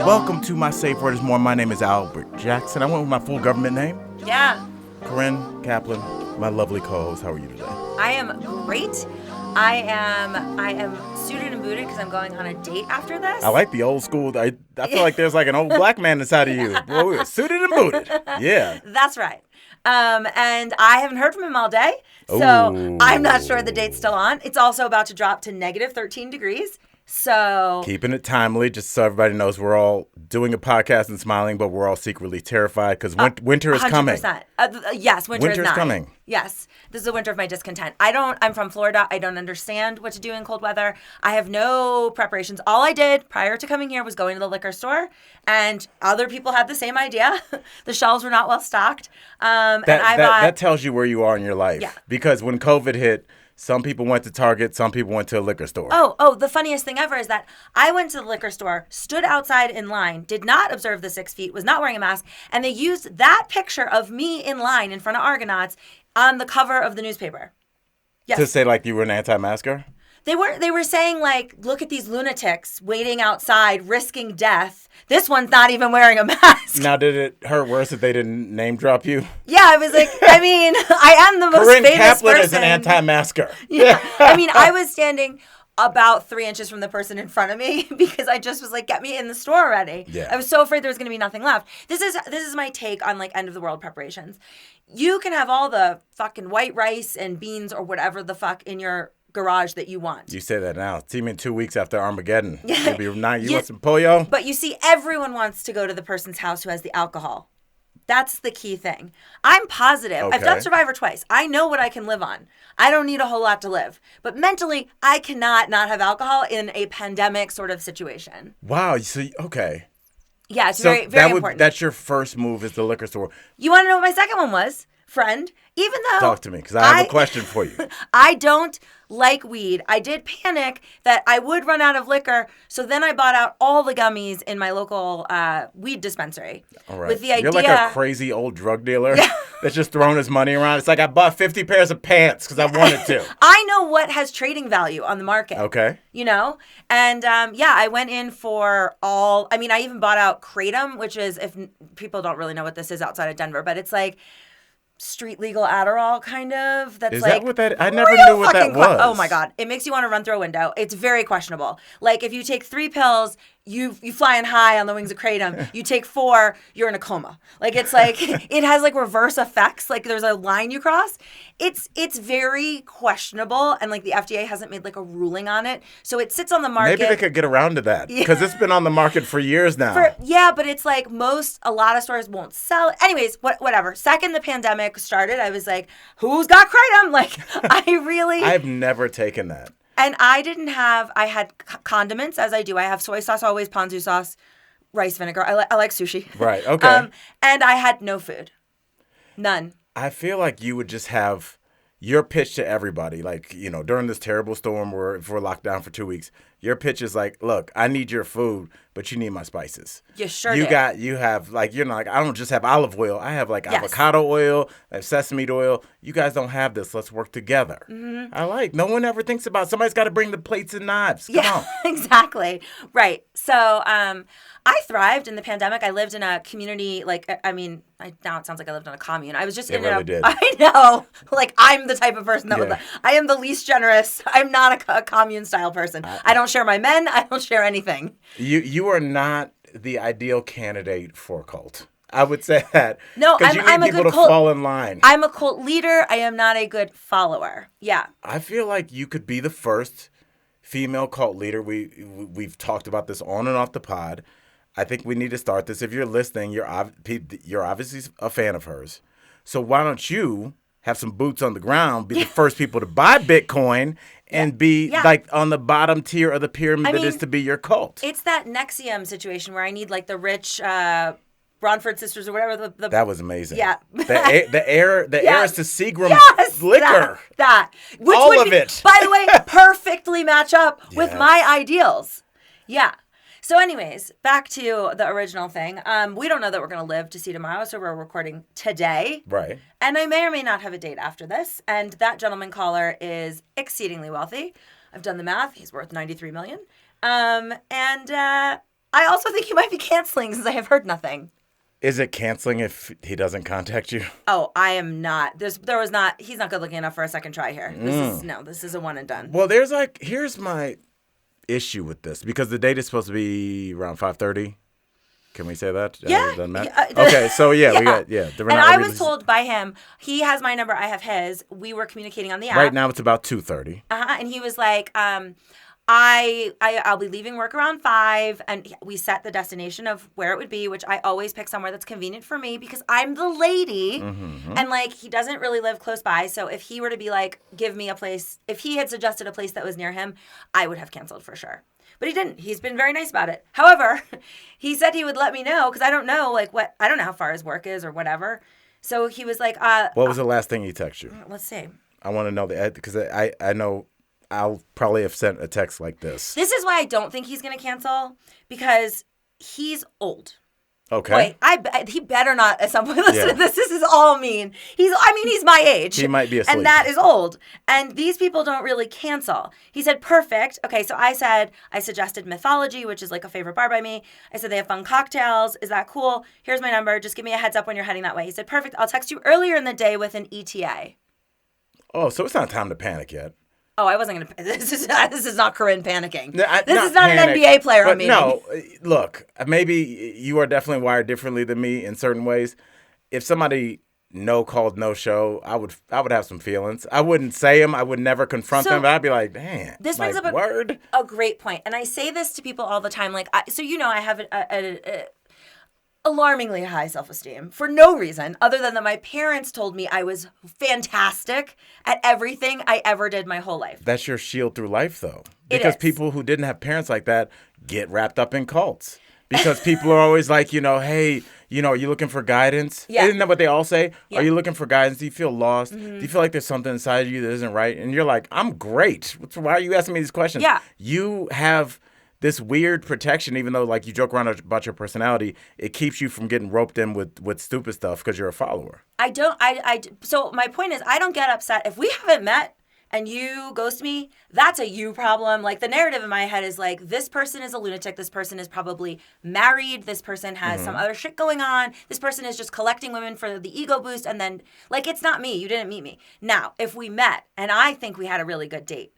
Welcome to My Safe Word is More. My name is Albert Jackson. I went with my full government name. Yeah. Corinne Kaplan, my lovely co-host. How are you today? I am great. I am suited and booted because I'm going on a date after this. I like the old school. I feel like there's like an old black man inside of you. Well, we're suited and booted. Yeah. That's right. And I haven't heard from him all day, so I'm not sure the date's still on. It's also about to drop to negative 13 degrees. So keeping it timely, just so everybody knows, we're all doing a podcast and smiling, but we're all secretly terrified because winter is 100%. Coming. Yes, winter is coming. Yes, this is the winter of my discontent. I'm from Florida. I don't understand what to do in cold weather. I have no preparations. All I did prior to coming here was going to the liquor store, and other people had the same idea. The shelves were not well stocked. That tells you where you are in your life. Yeah. Because when COVID hit, some people went to Target, some people went to a liquor store. Oh, the funniest thing ever is that I went to the liquor store, stood outside in line, did not observe the 6 feet, was not wearing a mask, and they used that picture of me in line in front of Argonauts on the cover of the newspaper. Yes. To say like you were an anti-masker? They were saying like, look at these lunatics waiting outside, risking death. This one's not even wearing a mask. Now, did it hurt worse that they didn't name drop you? Yeah, I was like, I mean, I am the most Corinne famous Kaplan person. is an anti-masker. Yeah, I mean, I was standing about 3 inches from the person in front of me because I just was like, get me in the store already. Yeah. I was so afraid there was going to be nothing left. This is my take on like end of the world preparations. You can have all the fucking white rice and beans or whatever the fuck in your garage that you want. You say that now. See me in 2 weeks after Armageddon. Yeah. You want some pollo? But you see, everyone wants to go to the person's house who has the alcohol. That's the key thing. I'm positive. Okay. I've done Survivor twice. I know what I can live on. I don't need a whole lot to live. But mentally, I cannot not have alcohol in a pandemic sort of situation. Wow. So, okay. Yeah, it's very, very important. That's your first move is the liquor store. You want to know what my second one was? Friend, even though... Talk to me, because I have a question for you. I don't like weed. I did panic that I would run out of liquor, so then I bought out all the gummies in my local weed dispensary. All right. With the idea... You're like a crazy old drug dealer that's just throwing his money around. It's like I bought 50 pairs of pants because I wanted to. I know what has trading value on the market. Okay. You know? And, I went in for all... I mean, I even bought out Kratom, which is, if people don't really know what this is outside of Denver, but it's like... street legal Adderall, kind of. That's is like that what that? I never knew what that was. Oh my god, it makes you want to run through a window. It's very questionable. Like if you take 3 pills, you flying high on the wings of kratom. You take 4, you're in a coma. Like it's like it has like reverse effects. Like there's a line you cross. It's very questionable, and like the FDA hasn't made like a ruling on it, so it sits on the market. Maybe they could get around to that because it's been on the market for years now. But it's like a lot of stores won't sell it. Anyways, whatever. Second the pandemic started, I was like, who's got kratom? Like I've never taken that. And I had condiments, as I do. I have soy sauce always, ponzu sauce, rice vinegar. I like sushi. Right, okay. And I had no food. None. I feel like you would just have your pitch to everybody. Like, during this terrible storm where if we're locked down for 2 weeks, your pitch is like, look, I need your food, but you need my spices. You sure do. You have like, I don't just have olive oil. I have like avocado oil, I have sesame oil. You guys don't have this. Let's work together. Mm-hmm. No one ever thinks about somebody's got to bring the plates and knives. Come on. Exactly. Right. So I thrived in the pandemic. I lived in a community, now it sounds like I lived in a commune. I was just did. I know. Like, I'm the type of person that would, I am the least generous. I'm not a commune style person. I don't share my men. I don't share anything. You are not the ideal candidate for a cult. I would say that. No, I'm a good cult. Fall in line. I'm a cult leader. I am not a good follower. Yeah. I feel like you could be the first female cult leader. We've talked about this on and off the pod. I think we need to start this. If you're listening, you're obviously a fan of hers. So why don't you have some boots on the ground, be the first people to buy Bitcoin, and be like on the bottom tier of the pyramid that is to be your cult? It's that Nexium situation where I need like the rich Bronford sisters or whatever. That was amazing. Yeah. The heir is to Seagram liquor. That. Which all of it. By the way, perfectly match up with my ideals. Yeah. So anyways, back to the original thing. We don't know that we're going to live to see tomorrow, so we're recording today. Right. And I may or may not have a date after this. And that gentleman caller is exceedingly wealthy. I've done the math. He's worth $93 million. I also think you might be canceling since I have heard nothing. Is it canceling if he doesn't contact you? Oh, I am not. He's not good looking enough for a second try here. This is a one and done. Well, here's my issue with this, because the date is supposed to be around 5:30. Can we say that? Yeah. Okay, so yeah, we got, And I was told by him, he has my number, I have his. We were communicating on the app. Right now it's about 2:30. And he was like, I'll be leaving work around 5, and we set the destination of where it would be, which I always pick somewhere that's convenient for me because I'm the lady. Mm-hmm. And like, he doesn't really live close by. So if he were to be like, give me a place, if he had suggested a place that was near him, I would have canceled for sure. But he didn't. He's been very nice about it. However, he said he would let me know because I don't know I don't know how far his work is or whatever. So he was like, what was the last thing he texted you? Let's see. I want to know because I know I'll probably have sent a text like this. This is why I don't think he's going to cancel, because he's old. Okay. Wait, he better not at some point listen to this. This is all mean. He's my age. He might be asleep. And that is old. And these people don't really cancel. He said, perfect. Okay, so I suggested Mythology, which is like a favorite bar by me. I said, they have fun cocktails. Is that cool? Here's my number. Just give me a heads up when you're heading that way. He said, perfect. I'll text you earlier in the day with an ETA. Oh, so it's not time to panic yet. Oh, I wasn't going to. This is not Corinne panicking. This is not an NBA player I'm meeting. No, look, maybe you are definitely wired differently than me in certain ways. If somebody called, no show, I would have some feelings. I wouldn't say them. I would never confront them. But I'd be like, man, this brings up a great point. And I say this to people all the time. Like, I have a alarmingly high self-esteem for no reason other than that my parents told me I was fantastic at everything I ever did my whole life. That's your shield through life, though. Because people who didn't have parents like that get wrapped up in cults. Because people are always like, hey, are you looking for guidance? Yeah. Isn't that what they all say? Yeah. Are you looking for guidance? Do you feel lost? Mm-hmm. Do you feel like there's something inside of you that isn't right? And you're like, I'm great. Why are you asking me these questions? Yeah. You have this weird protection, even though like you joke around about your personality, it keeps you from getting roped in with stupid stuff because you're a follower. So my point is, I don't get upset if we haven't met and you ghost me. That's a you problem. Like, the narrative in my head is like, this person is a lunatic. This person is probably married. This person has some other shit going on. This person is just collecting women for the ego boost. And then like, it's not me. You didn't meet me. Now, if we met and I think we had a really good date,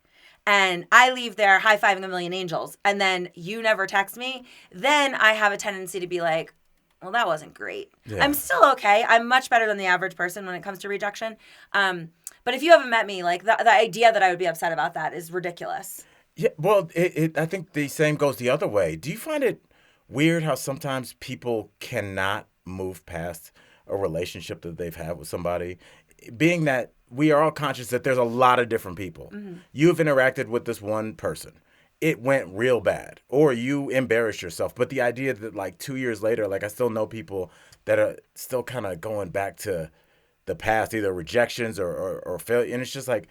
and I leave there high-fiving a million angels, and then you never text me, then I have a tendency to be like, well, that wasn't great. Yeah. I'm still okay. I'm much better than the average person when it comes to rejection. But if you haven't met me, like, the idea that I would be upset about that is ridiculous. Yeah, well, I think the same goes the other way. Do you find it weird how sometimes people cannot move past a relationship that they've had with somebody, being that we are all conscious that there's a lot of different people. Mm-hmm. You've interacted with this one person. It went real bad. Or you embarrassed yourself. But the idea that like 2 years later, like I still know people that are still kind of going back to the past, either rejections or failure. And it's just like,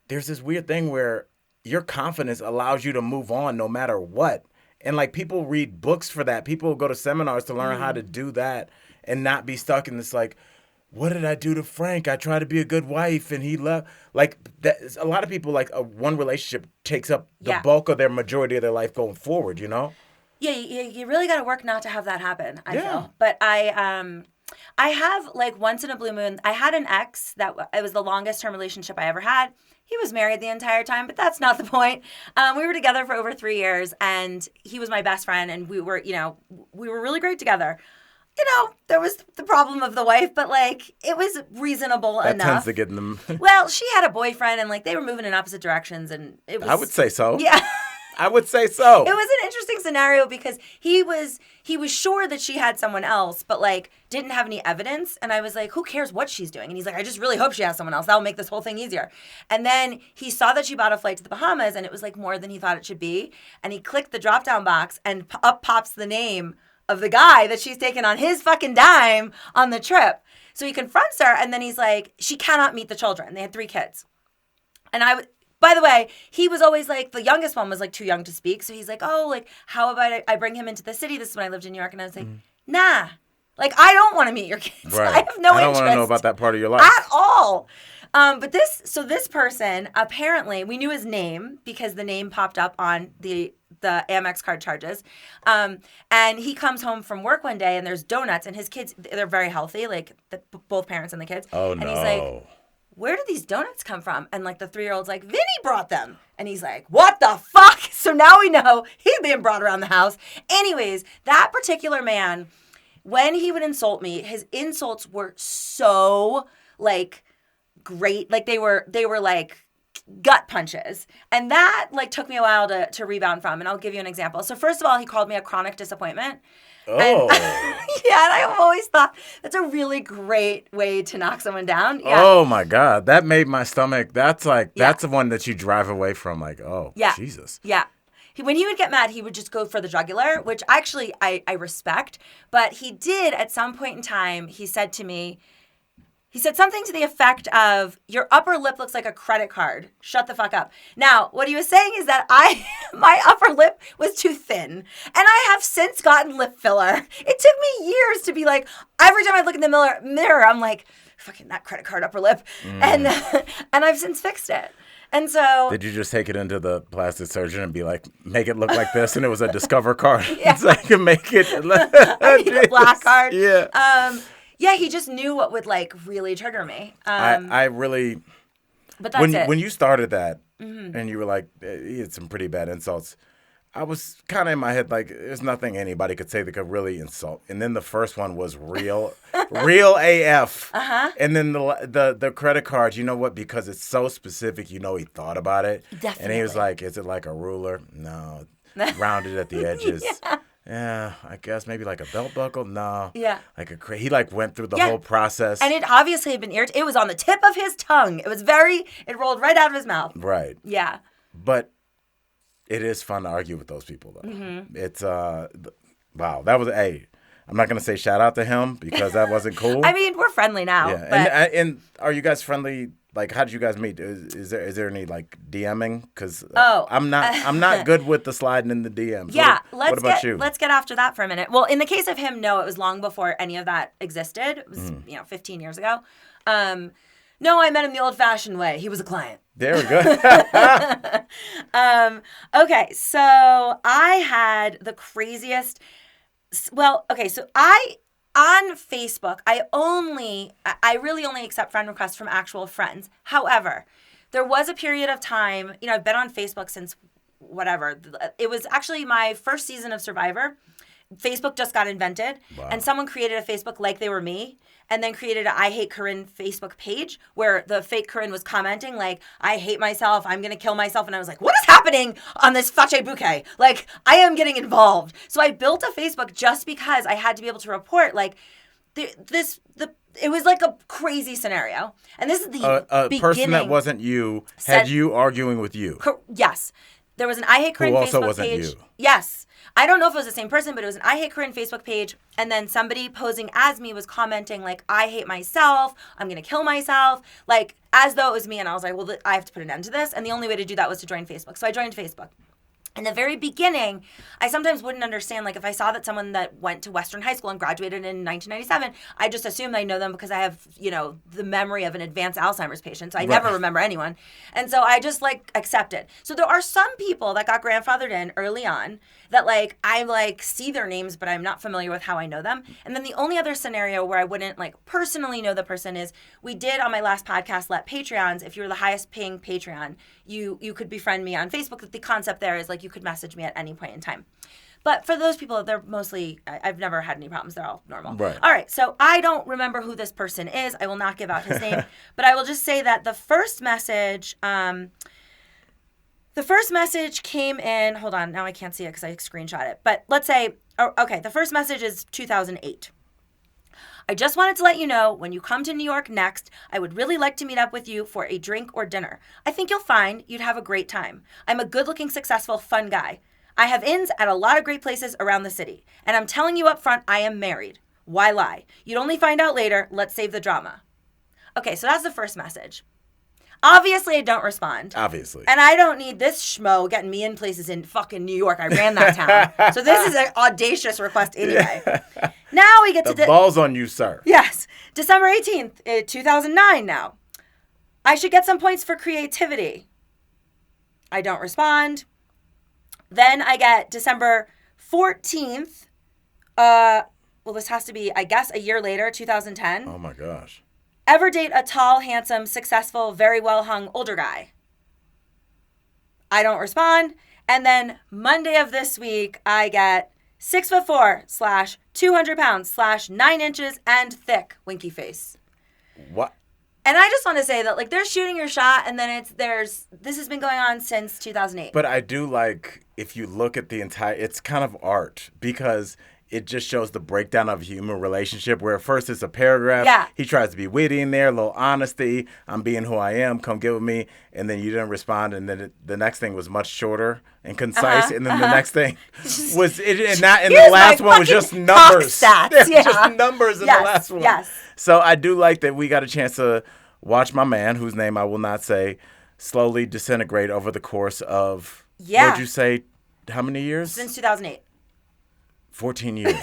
there's this weird thing where your confidence allows you to move on no matter what. And like, people read books for that. People go to seminars to learn how to do that and not be stuck in this like, what did I do to Frank? I tried to be a good wife and he left. Like, that, a lot of people, like, one relationship takes up the bulk of their majority of their life going forward, Yeah, you really got to work not to have that happen, I feel. But I have, like, once in a blue moon, I had an ex that it was the longest term relationship I ever had. He was married the entire time, but that's not the point. We were together for over 3 years, and he was my best friend, and we were really great together. There was the problem of the wife, but, like, it was reasonable enough. That tends to get them. Well, she had a boyfriend, and, like, they were moving in opposite directions, and it was... I would say so. Yeah. I would say so. It was an interesting scenario because he was sure that she had someone else, but, like, didn't have any evidence. And I was like, who cares what she's doing? And he's like, I just really hope she has someone else. That'll make this whole thing easier. And then he saw that she bought a flight to the Bahamas, and it was, like, more than he thought it should be. And he clicked the drop-down box, and up pops the name of the guy that she's taken on his fucking dime on the trip. So he confronts her, and then he's like, she cannot meet the children. They had 3 kids. And by the way, he was always like, the youngest one was like too young to speak. So he's like, oh, like, how about I bring him into the city? This is when I lived in New York. And I was like, nah, like, I don't want to meet your kids. Right. I have no interest. I don't want to know about that part of your life. At all. But this person, apparently, we knew his name because the name popped up on the Amex card charges. And he comes home from work one day and there's donuts and his kids, they're very healthy, like both parents and the kids. Oh, and no. he's like, where did these donuts come from? And like the 3-year-old's like, Vinny brought them. And he's like, what the fuck? So now we know he's being brought around the house. Anyways, that particular man, when he would insult me, his insults were so like great. Like they were like gut punches. And that like took me a while to rebound from. And I'll give you an example. So first of all, he called me a chronic disappointment. Oh. And, yeah, and I've always thought that's a really great way to knock someone down. Yeah. Oh my God. That made my stomach. That's like, that's the one that you drive away from. Like, oh, Jesus. Yeah. When he would get mad, he would just go for the jugular, which actually I respect. But he did at some point in time, he said to me, he said something to the effect of, your upper lip looks like a credit card. Shut the fuck up. Now, what he was saying is that my upper lip was too thin. And I have since gotten lip filler. It took me years to be like, every time I look in the mirror, I'm like, fucking that credit card upper lip. And I've since fixed it. And so... Did you just take it into the plastic surgeon and be like, make it look like this? And it was a Discover card. Yeah. It's like, make it... I need a black card. Yeah. Yeah, he just knew what would like really trigger me. I really... But that's it. When you started that and you were like, he had some pretty bad insults, I was kind of in my head like, there's nothing anybody could say that could really insult. And then the first one was real AF. Uh-huh. And then the credit card, you know what? Because it's so specific, you know he thought about it. Definitely. And he was like, is it like a ruler? No. Rounded at the edges. Yeah, I guess maybe like a belt buckle. No. Yeah. Like he like went through the whole process. And it obviously had been irritated. It was on the tip of his tongue. It rolled right out of his mouth. Right. Yeah. But it is fun to argue with those people, though. Mm-hmm. It's, wow, that was, I'm not going to say shout out to him because that wasn't cool. I mean, we're friendly now. Yeah. But... And are you guys friendly? Like, how did you guys meet? Is there any, like, DMing? Because I'm not good with the sliding in the DMs. Yeah. What about you? Let's get after that for a minute. Well, in the case of him, no, it was long before any of that existed. It was, 15 years ago. No, I met him the old-fashioned way. He was a client. There we go. Okay, so I had the craziest... Well, okay, so on Facebook, I really only accept friend requests from actual friends. However, there was a period of time, I've been on Facebook since whatever. It was actually my first season of Survivor. Facebook just got invented, and someone created a Facebook like they were me, and then created a I Hate Corinne Facebook page where the fake Corinne was commenting like, I hate myself, I'm going to kill myself. And I was like, what is happening on this Fache bouquet? Like, I am getting involved. So I built a Facebook just because I had to be able to report like it was like a crazy scenario. And this is the beginning. Person that wasn't you had you arguing with you. Yes. There was an I Hate Corinne Who also Facebook wasn't page. You. Yes. I don't know if it was the same person, but it was an I Hate Corinne Facebook page. And then somebody posing as me was commenting like, I hate myself. I'm going to kill myself. Like, as though it was me. And I was like, well, I have to put an end to this. And the only way to do that was to join Facebook. So I joined Facebook. In the very beginning, I sometimes wouldn't understand, like, if I saw that someone that went to Western High School and graduated in 1997, I just assumed I know them because I have, the memory of an advanced Alzheimer's patient, so I never remember anyone. And so I just, accepted. So there are some people that got grandfathered in early on that, I, see their names, but I'm not familiar with how I know them. And then the only other scenario where I wouldn't, personally know the person is, we did on my last podcast let Patreons, if you're the highest paying Patreon, you could befriend me on Facebook. The concept there is, you could message me at any point in time. But for those people, they're mostly, I've never had any problems. They're all normal. Right. All right. So I don't remember who this person is. I will not give out his name. But I will just say that the first message came in, hold on, now I can't see it because I screenshot it. But let's say, the first message is 2008. I just wanted to let you know, when you come to New York next, I would really like to meet up with you for a drink or dinner. I think you'll find you'd have a great time. I'm a good-looking, successful, fun guy. I have inns at a lot of great places around the city. And I'm telling you up front, I am married. Why lie? You'd only find out later. Let's save the drama. Okay, so that's the first message. Obviously, I don't respond. Obviously. And I don't need this schmo getting me in places in fucking New York. I ran that town. So this is an audacious request anyway. Yeah. Now we get to... The ball's on you, sir. Yes. December 18th, 2009 now. I should get some points for creativity. I don't respond. Then I get December 14th. Well, this has to be, I guess, a year later, 2010. Oh, my gosh. Ever date a tall, handsome, successful, very well-hung older guy? I don't respond. And then Monday of this week, I get 6'4" / 200 pounds / 9 inches and thick winky face. What? And I just want to say that, like, they're shooting your shot, and then this has been going on since 2008. But I do like, if you look at the entire, it's kind of art, because it just shows the breakdown of a human relationship, where at first it's a paragraph. Yeah. He tries to be witty in there, a little honesty. I'm being who I am. Come get with me. And then you didn't respond. And then the next thing was much shorter and concise. And then the next thing was, and the last one was just numbers. Stats. Yeah. Just numbers in the last one. Yes. So I do like that we got a chance to watch my man, whose name I will not say, slowly disintegrate over the course of, what'd you say, how many years? Since 2008. 14 years.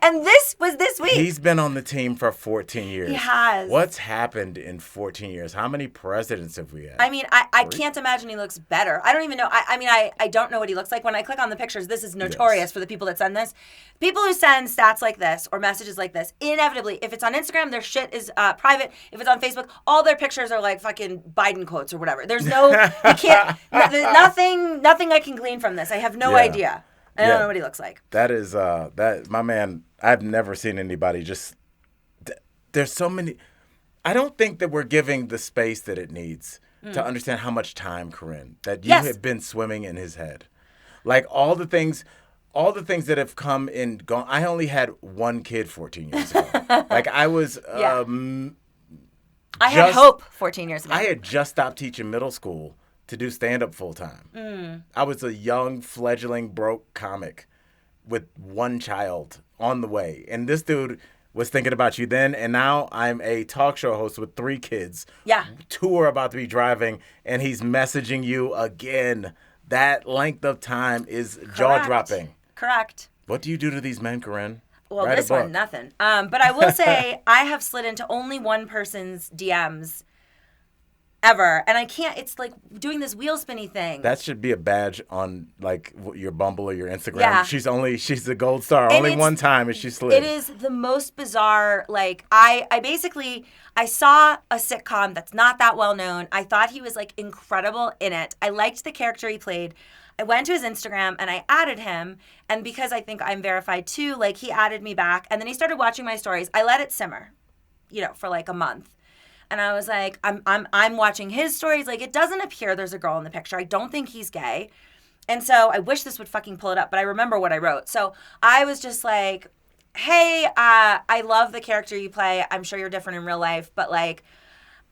And this was this week. He's been on the team for 14 years. He has. What's happened in 14 years? How many presidents have we had? I mean, I can't imagine he looks better. I don't even know. I don't know what he looks like. When I click on the pictures, this is notorious for the people that send this. People who send stats like this or messages like this, inevitably, if it's on Instagram, their shit is private. If it's on Facebook, all their pictures are like fucking Biden quotes or whatever. There's no, you can't, nothing I can glean from this. I have no idea. I don't know what he looks like. That is, my man, I've never seen anybody just, there's so many, I don't think that we're giving the space that it needs to understand how much time, Corinne, that you have been swimming in his head. Like all the things that have come and gone. I only had one kid 14 years ago. Like I was, I had hope 14 years ago. I had just stopped teaching middle school to do stand-up full-time. I was a young, fledgling, broke comic with one child on the way. And this dude was thinking about you then, and now I'm a talk show host with 3 kids. Yeah. 2 are about to be driving, and he's messaging you again. That length of time is jaw-dropping. Correct. What do you do to these men, Corinne? Well, this one, nothing. But I will say I have slid into only one person's DMs ever, and I can't. It's like doing this wheel spinny thing. That should be a badge on like your Bumble or your Instagram. Yeah. She's the gold star. And only one time is she slid. It is the most bizarre. Like I saw a sitcom that's not that well known. I thought he was like incredible in it. I liked the character he played. I went to his Instagram and I added him, and because I think I'm verified too, like he added me back, and then he started watching my stories. I let it simmer, for like a month. And I was like, I'm watching his stories. Like, it doesn't appear there's a girl in the picture. I don't think he's gay. And so I wish this would fucking pull it up, but I remember what I wrote. So I was just like, hey, I love the character you play. I'm sure you're different in real life, but like,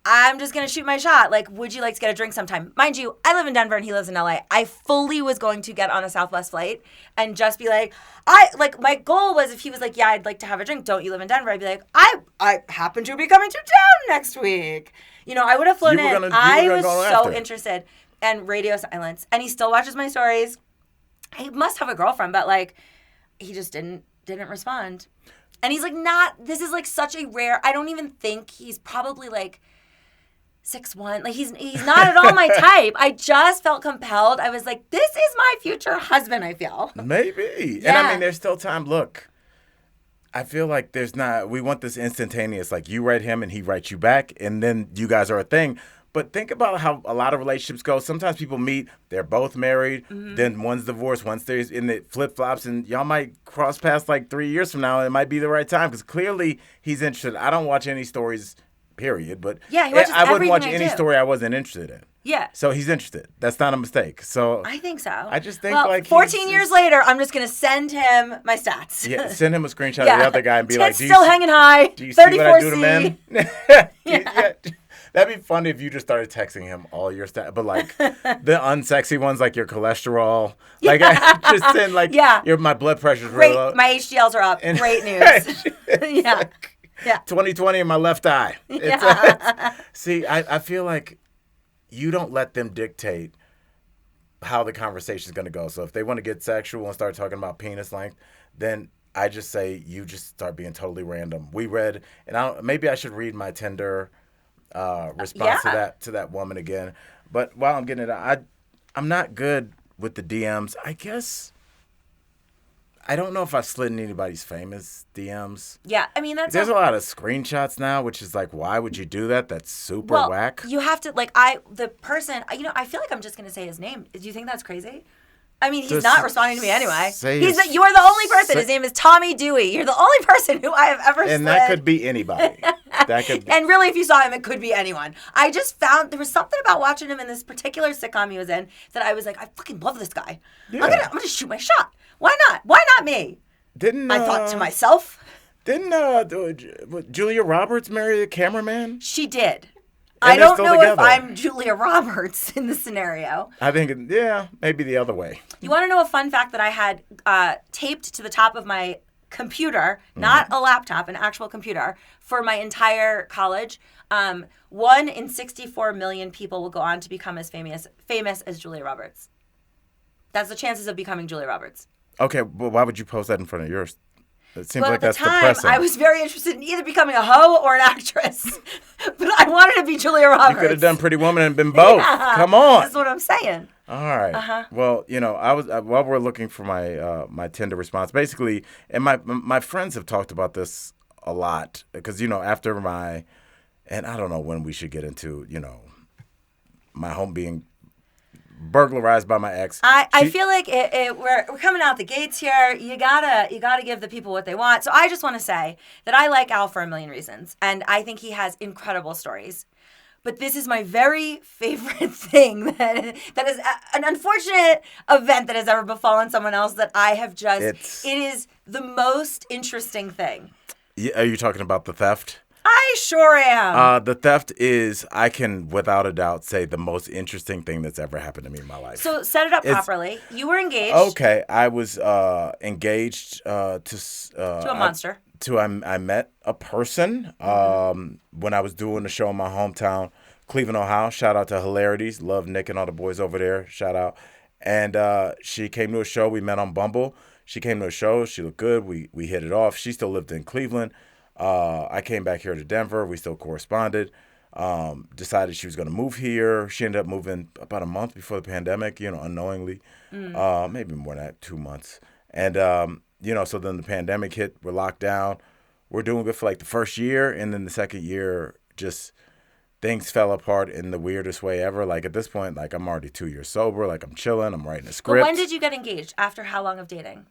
I'm just going to shoot my shot. Like, would you like to get a drink sometime? Mind you, I live in Denver and he lives in LA. I fully was going to get on a Southwest flight and just be like, my goal was if he was like, yeah, I'd like to have a drink. Don't you live in Denver? I'd be like, I happen to be coming to town next week. I would have flown in. I was so interested. And radio silence. And he still watches my stories. He must have a girlfriend, but like, he just didn't respond. And he's like, this is like such a rare, I don't even think he's probably like 6'1". Like he's not at all my type. I just felt compelled. I was like, this is my future husband, I feel. Maybe. Yeah. And I mean, there's still time. Look, I feel like we want this instantaneous, like you write him and he writes you back and then you guys are a thing. But think about how a lot of relationships go. Sometimes people meet, they're both married, then one's divorced, one's stays in the flip-flops, and y'all might cross paths like 3 years from now, and it might be the right time, because clearly he's interested. I don't watch any stories, period, but I wouldn't watch any story I wasn't interested in. Yeah. So he's interested. That's not a mistake. So I think so. I just think 14 years later, I'm just going to send him my stats. Yeah, send him a screenshot of the other guy and be like, still hanging high. Do you see what I do to men? Yeah. That'd be funny if you just started texting him all your stats, but like the unsexy ones, like your cholesterol. Like just send like my blood pressure's really low. My HDLs are up. Great news. Yeah. 2020 in my left eye. See, I feel like you don't let them dictate how the conversation is going to go. So if they want to get sexual and start talking about penis length, then I just say you just start being totally random. We read, and maybe I should read my Tinder response Yeah. to that woman again. But while I'm getting it, I'm not good with the DMs. I guess I don't know if I've slid in anybody's famous DMs. Yeah, I mean that's There's a lot of screenshots now, which is like, why would you do that? That's super well, whack. you have to the person. I feel like I'm just gonna say his name. Do you think that's crazy? I mean, he's Just not responding to me anyway. say You his- are the only person. say- His name is Tommy Dewey. You're the only person who I have ever And slid. that could be anybody. That could be. And really, if you saw him, it could be anyone. I just found there was something about watching him in this particular sitcom he was in that I was like, I fucking love this guy. Yeah. I'm gonna shoot my shot. Why not? Why not me? Didn't I thought to myself. Didn't Julia Roberts marry the cameraman? She did. And I they're don't still know together. if I'm Julia Roberts in the scenario. I think, yeah, maybe the other way. You want to know a fun fact that I had taped to the top of my computer, not a laptop, an actual computer, for my entire college? 1 in 64 million people will go on to become as famous as Julia Roberts. That's the chances of becoming Julia Roberts. Okay, but why would you post that in front of yours? It seems Well, like at the that's time, depressing. I was very interested in either becoming a hoe or an actress. But I wanted to be Julia Roberts. You could have done Pretty Woman and been both. Yeah, Come on. That's what I'm saying. All right. Well, I was while we're looking for my my Tinder response, basically, and my friends have talked about this a lot because after and I don't know when we should get into my home being burglarized by my ex. I feel like we're coming out the gates here. You gotta give the people what they want. So I just want to say that I like Al for a million reasons, and I think he has incredible stories. But this is my very favorite thing that is an unfortunate event that has ever befallen someone else that I have just. It is the most interesting thing. Are you talking about the theft? I sure am. The theft is, I can without a doubt say, the most interesting thing that's ever happened to me in my life. So set it up properly. You were engaged. Okay, I was engaged to a monster. I met a person when I was doing a show in my hometown, Cleveland, Ohio. Shout out to Hilarities. Love Nick and all the boys over there. Shout out. And she came to a show. We met on Bumble. She came to a show. She looked good. We hit it off. She still lived in Cleveland. I came back here to Denver. We still corresponded. Decided she was going to move here. She ended up moving about a month before the pandemic, unknowingly. Maybe more than that, 2 months. And, so then the pandemic hit. We're locked down. We're doing good for like the first year. And then the second year, just things fell apart in the weirdest way ever. Like at this point, like I'm already 2 years sober. Like I'm chilling. I'm writing a script. But when did you get engaged? After how long of dating?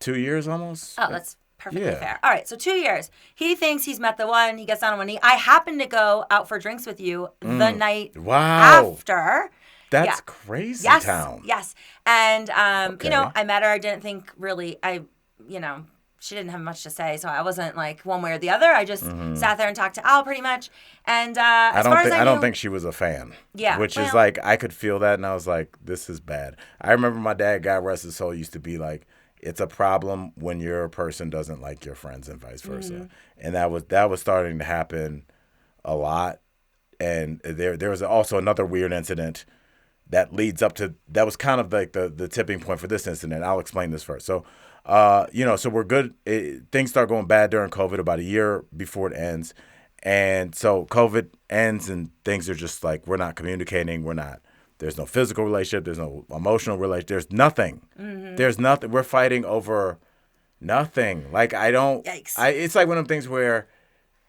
2 years almost. Oh, that's perfectly fair. All right, so 2 years. He thinks he's met the one. He gets down on one knee. I happened to go out for drinks with you the night after. That's crazy yes, town. Yes. And, Okay. I met her. I didn't think really, she didn't have much to say. So I wasn't like one way or the other. I just sat there and talked to Al pretty much. And I don't think she was a fan. Yeah. Which is like, I could feel that. And I was like, this is bad. I remember my dad, God rest his soul, used to be like, it's a problem when your person doesn't like your friends and vice versa. And that was starting to happen a lot. And there was also another weird incident that leads up to, that was kind of like the tipping point for this incident. I'll explain this first. So, so we're good. Things start going bad during COVID about a year before it ends. And so COVID ends and things are just like, we're not communicating. There's no physical relationship. There's no emotional relationship. There's nothing. There's nothing. We're fighting over nothing. Like Yikes. It's like one of them things where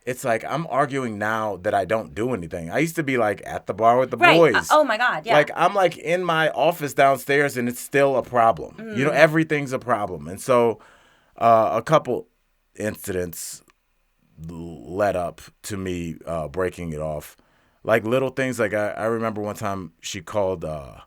it's like I'm arguing now that I don't do anything. I used to be like at the bar with the boys. Oh my God, yeah. Like I'm like in my office downstairs and it's still a problem. Everything's a problem. And so a couple incidents led up to me breaking it off. Like little things. Like I remember one time she called the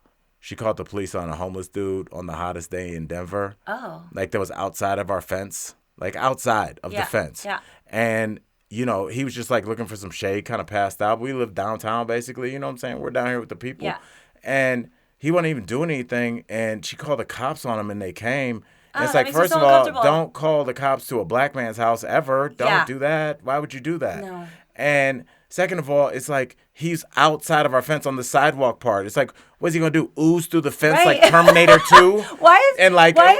police on a homeless dude on the hottest day in Denver. Oh. Like that was outside of our fence. Like outside of the fence. Yeah. And he was just like looking for some shade, kind of passed out. We live downtown, basically. You know what I'm saying? We're down here with the people. Yeah. And he wasn't even doing anything. And she called the cops on him, and they came. And it's that like, makes me first so of all, uncomfortable. don't call the cops to a black man's house ever. Don't Yeah. do that. Why would you do that? No. And second of all, it's like He's outside of our fence on the sidewalk part. It's like, what's he gonna do? Ooze through the fence Right. like Terminator 2? Why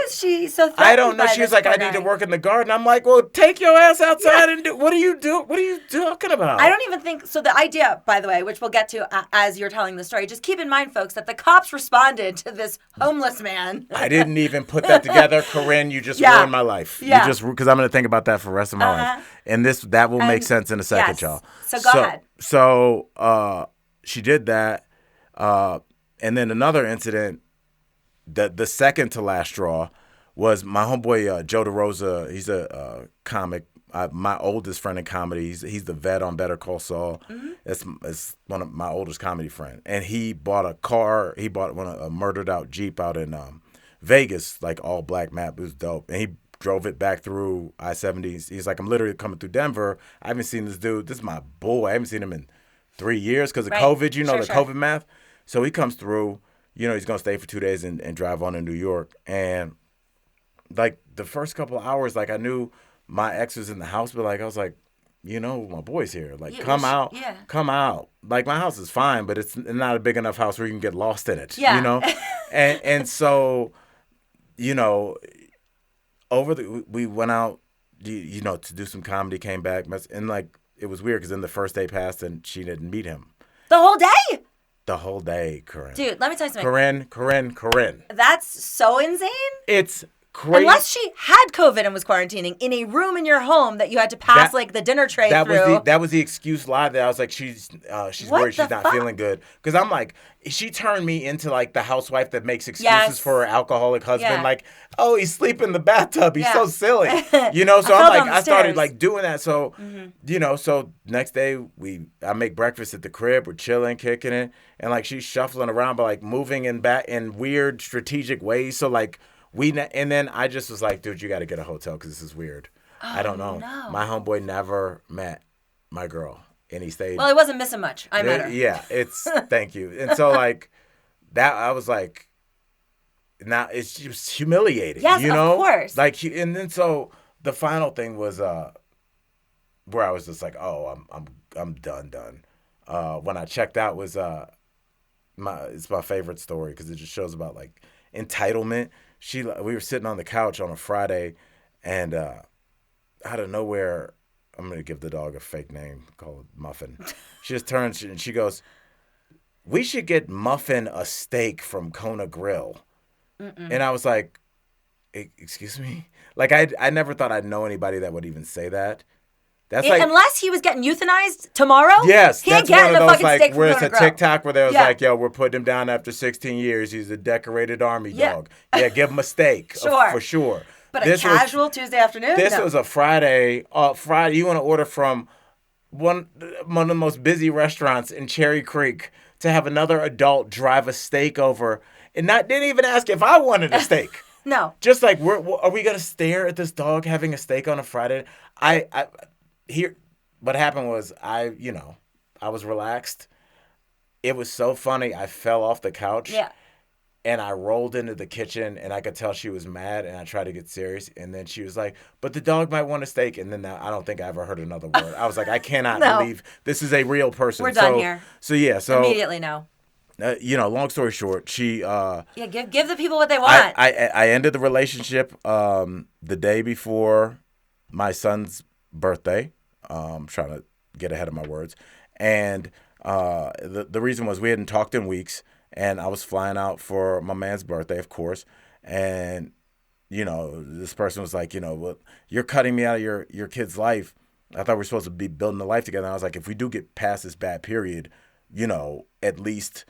is she so threatened I don't know. by She was this like, poor I need to guy? work in the garden. I'm like, well, take your ass outside and do. What are you doing? What are you talking about? I don't even think so. The idea, by the way, which we'll get to as you're telling the story, just keep in mind, folks, that the cops responded to this homeless man. I didn't even put that together, Corinne. You just Yeah. ruined my life. Yeah. You just because I'm going to think about that for the rest of my life, and that will make sense in a second, yes. y'all. So go ahead. So she did that, and then another incident. The second to last straw was my homeboy Joe DeRosa. He's a comic. My oldest friend in comedy. He's the vet on Better Call Saul. It's one of my oldest comedy friend. And he bought a car. He bought a murdered out Jeep out in Vegas, like all black map. It was dope. And he drove it back through I-70. He's like, I'm literally coming through Denver. I haven't seen this dude. This is my boy. I haven't seen him in 3 years because of COVID. You know, the COVID math. So he comes through. You know, he's going to stay for 2 days and drive on to New York. And, like, the first couple of hours, like, I knew my ex was in the house, but, like, I was like, you know, my boy's here. Like, come out. Like, my house is fine, but it's not a big enough house where you can get lost in it, you know? and so, you know, we went out, you know, to do some comedy, came back, and, like, it was weird because then the first day passed and she didn't meet him. The whole day? The whole day, Corinne. Dude, let me tell you something. Corinne. That's so insane. It's crazy. Unless she had COVID and was quarantining in a room in your home that you had to pass like the dinner tray through. That was the excuse live that I was like, she's worried she's not feeling good. Because I'm like, she turned me into like the housewife that makes excuses for her alcoholic husband. Yeah. Like, oh, he's sleeping in the bathtub. He's so silly. You know, so I started like doing that. So, you know, so next day I make breakfast at the crib. We're chilling, kicking it. And like she's shuffling around, but like moving in weird strategic ways. So like, and then I just was like, dude, you got to get a hotel because this is weird. I don't know. No. My homeboy never met my girl, and he stayed. Well, he wasn't missing much. I met her. Yeah, thank you. And so like that, I was like, now it's just humiliating. Yes, you know? Of course. Like, and then so the final thing was where I was just like, oh, I'm done. When I checked out was it's my favorite story because it just shows about like entitlement. We were sitting on the couch on a Friday, and out of nowhere, I'm gonna give the dog a fake name called Muffin. She just turns and she goes, "We should get Muffin a steak from Kona Grill." And I was like, "Excuse me?" Like I never thought I'd know anybody that would even say that. That's like, unless he was getting euthanized tomorrow. Yes, he ain't that's getting one of a those fucking steak like where from it's Kona a Grill. TikTok where they was like, "Yo, we're putting him down after 16 years. He's a decorated army dog. Yeah, give him a steak for sure." But a casual Tuesday afternoon. This was a Friday. Friday, you want to order from one of the most busy restaurants in Cherry Creek to have another adult drive a steak over, and didn't even ask if I wanted a steak. No. Just like, are we gonna stare at this dog having a steak on a Friday? What happened was I was relaxed. It was so funny. I fell off the couch. Yeah. And I rolled into the kitchen, and I could tell she was mad, and I tried to get serious. And then she was like, but the dog might want a steak. And then I don't think I ever heard another word. I was like, I cannot believe this is a real person. We're done here. So, yeah. So immediately no. Long story short, she... give the people what they want. I ended the relationship the day before my son's birthday. I'm trying to get ahead of my words. And the reason was we hadn't talked in weeks. And I was flying out for my man's birthday, of course. And, this person was like, well, you're cutting me out of your kid's life. I thought we were supposed to be building a life together. And I was like, if we do get past this bad period, at least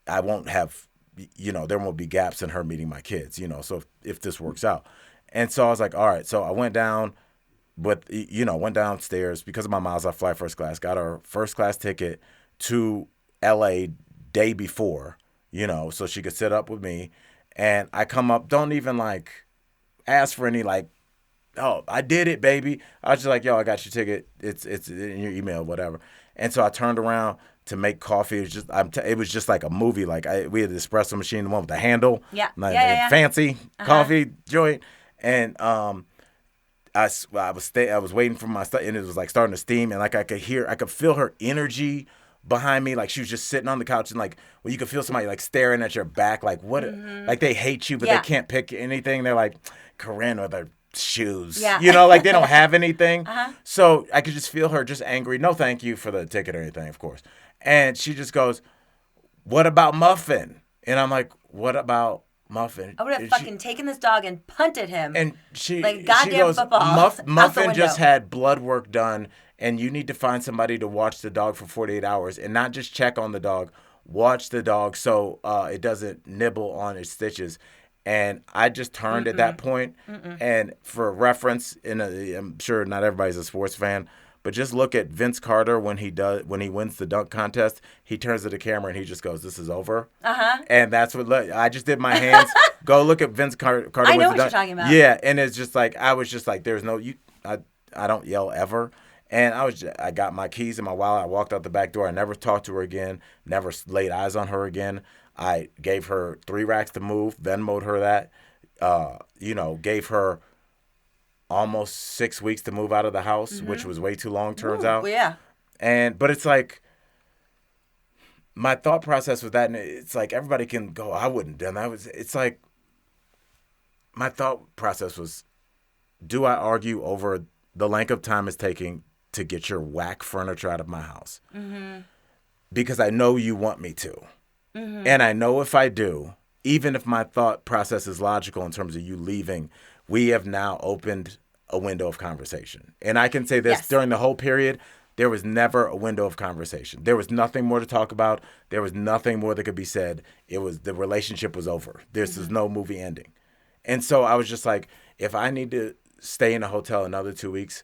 I won't have, there won't be gaps in her meeting my kids, so if this works out. And so I was like, all right. So I went down, went downstairs because of my miles. I fly first class, got our first class ticket to LA day before, so she could sit up with me. And I come up, don't even like ask for any like, oh, I did it, baby. I was just like, yo, I got your ticket. It's in your email, whatever. And so I turned around to make coffee. It was just like a movie. Like we had the espresso machine, the one with the handle, fancy coffee joint. And I was waiting for my stuff, and it was like starting to steam, and like I could feel her energy behind me. Like she was just sitting on the couch and like, well, you could feel somebody like staring at your back. Like what? Like they hate you, but they can't pick anything. They're like, Corinne with her shoes. Yeah. You know, like they don't have anything. So I could just feel her just angry. No, thank you for the ticket or anything, of course. And she just goes, what about Muffin? And I'm like, what about Muffin? I would have fucking taken this dog and punted him. And she goddamn goes, football out the Muffin window. just had blood work done, and you need to find somebody to watch the dog for 48 hours and not just check on the dog, watch the dog so it doesn't nibble on its stitches. And I just turned at that point. And for reference, I'm sure not everybody's a sports fan, but just look at Vince Carter when he wins the dunk contest. He turns to the camera and he just goes, "This is over." And that's what I just did. My hands. Go look at Vince Carter. I know what you're talking about. Yeah, and it's just like I was just like, "There's no you." I don't yell ever. And I got my keys in my wallet. I walked out the back door. I never talked to her again. Never laid eyes on her again. I gave her 3 racks to move. Venmoed her that. Gave her almost 6 weeks to move out of the house, which was way too long, turns out. Yeah. But it's like, my thought process with that, and it's like everybody can go, I wouldn't have done that. It's like, my thought process was, do I argue over the length of time it's taking to get your whack furniture out of my house? Because I know you want me to. And I know if I do, even if my thought process is logical in terms of you leaving, we have now opened a window of conversation. And I can say this, during the whole period, there was never a window of conversation. There was nothing more to talk about. There was nothing more that could be said. The relationship was over. This is no movie ending. And so I was just like, if I need to stay in a hotel another 2 weeks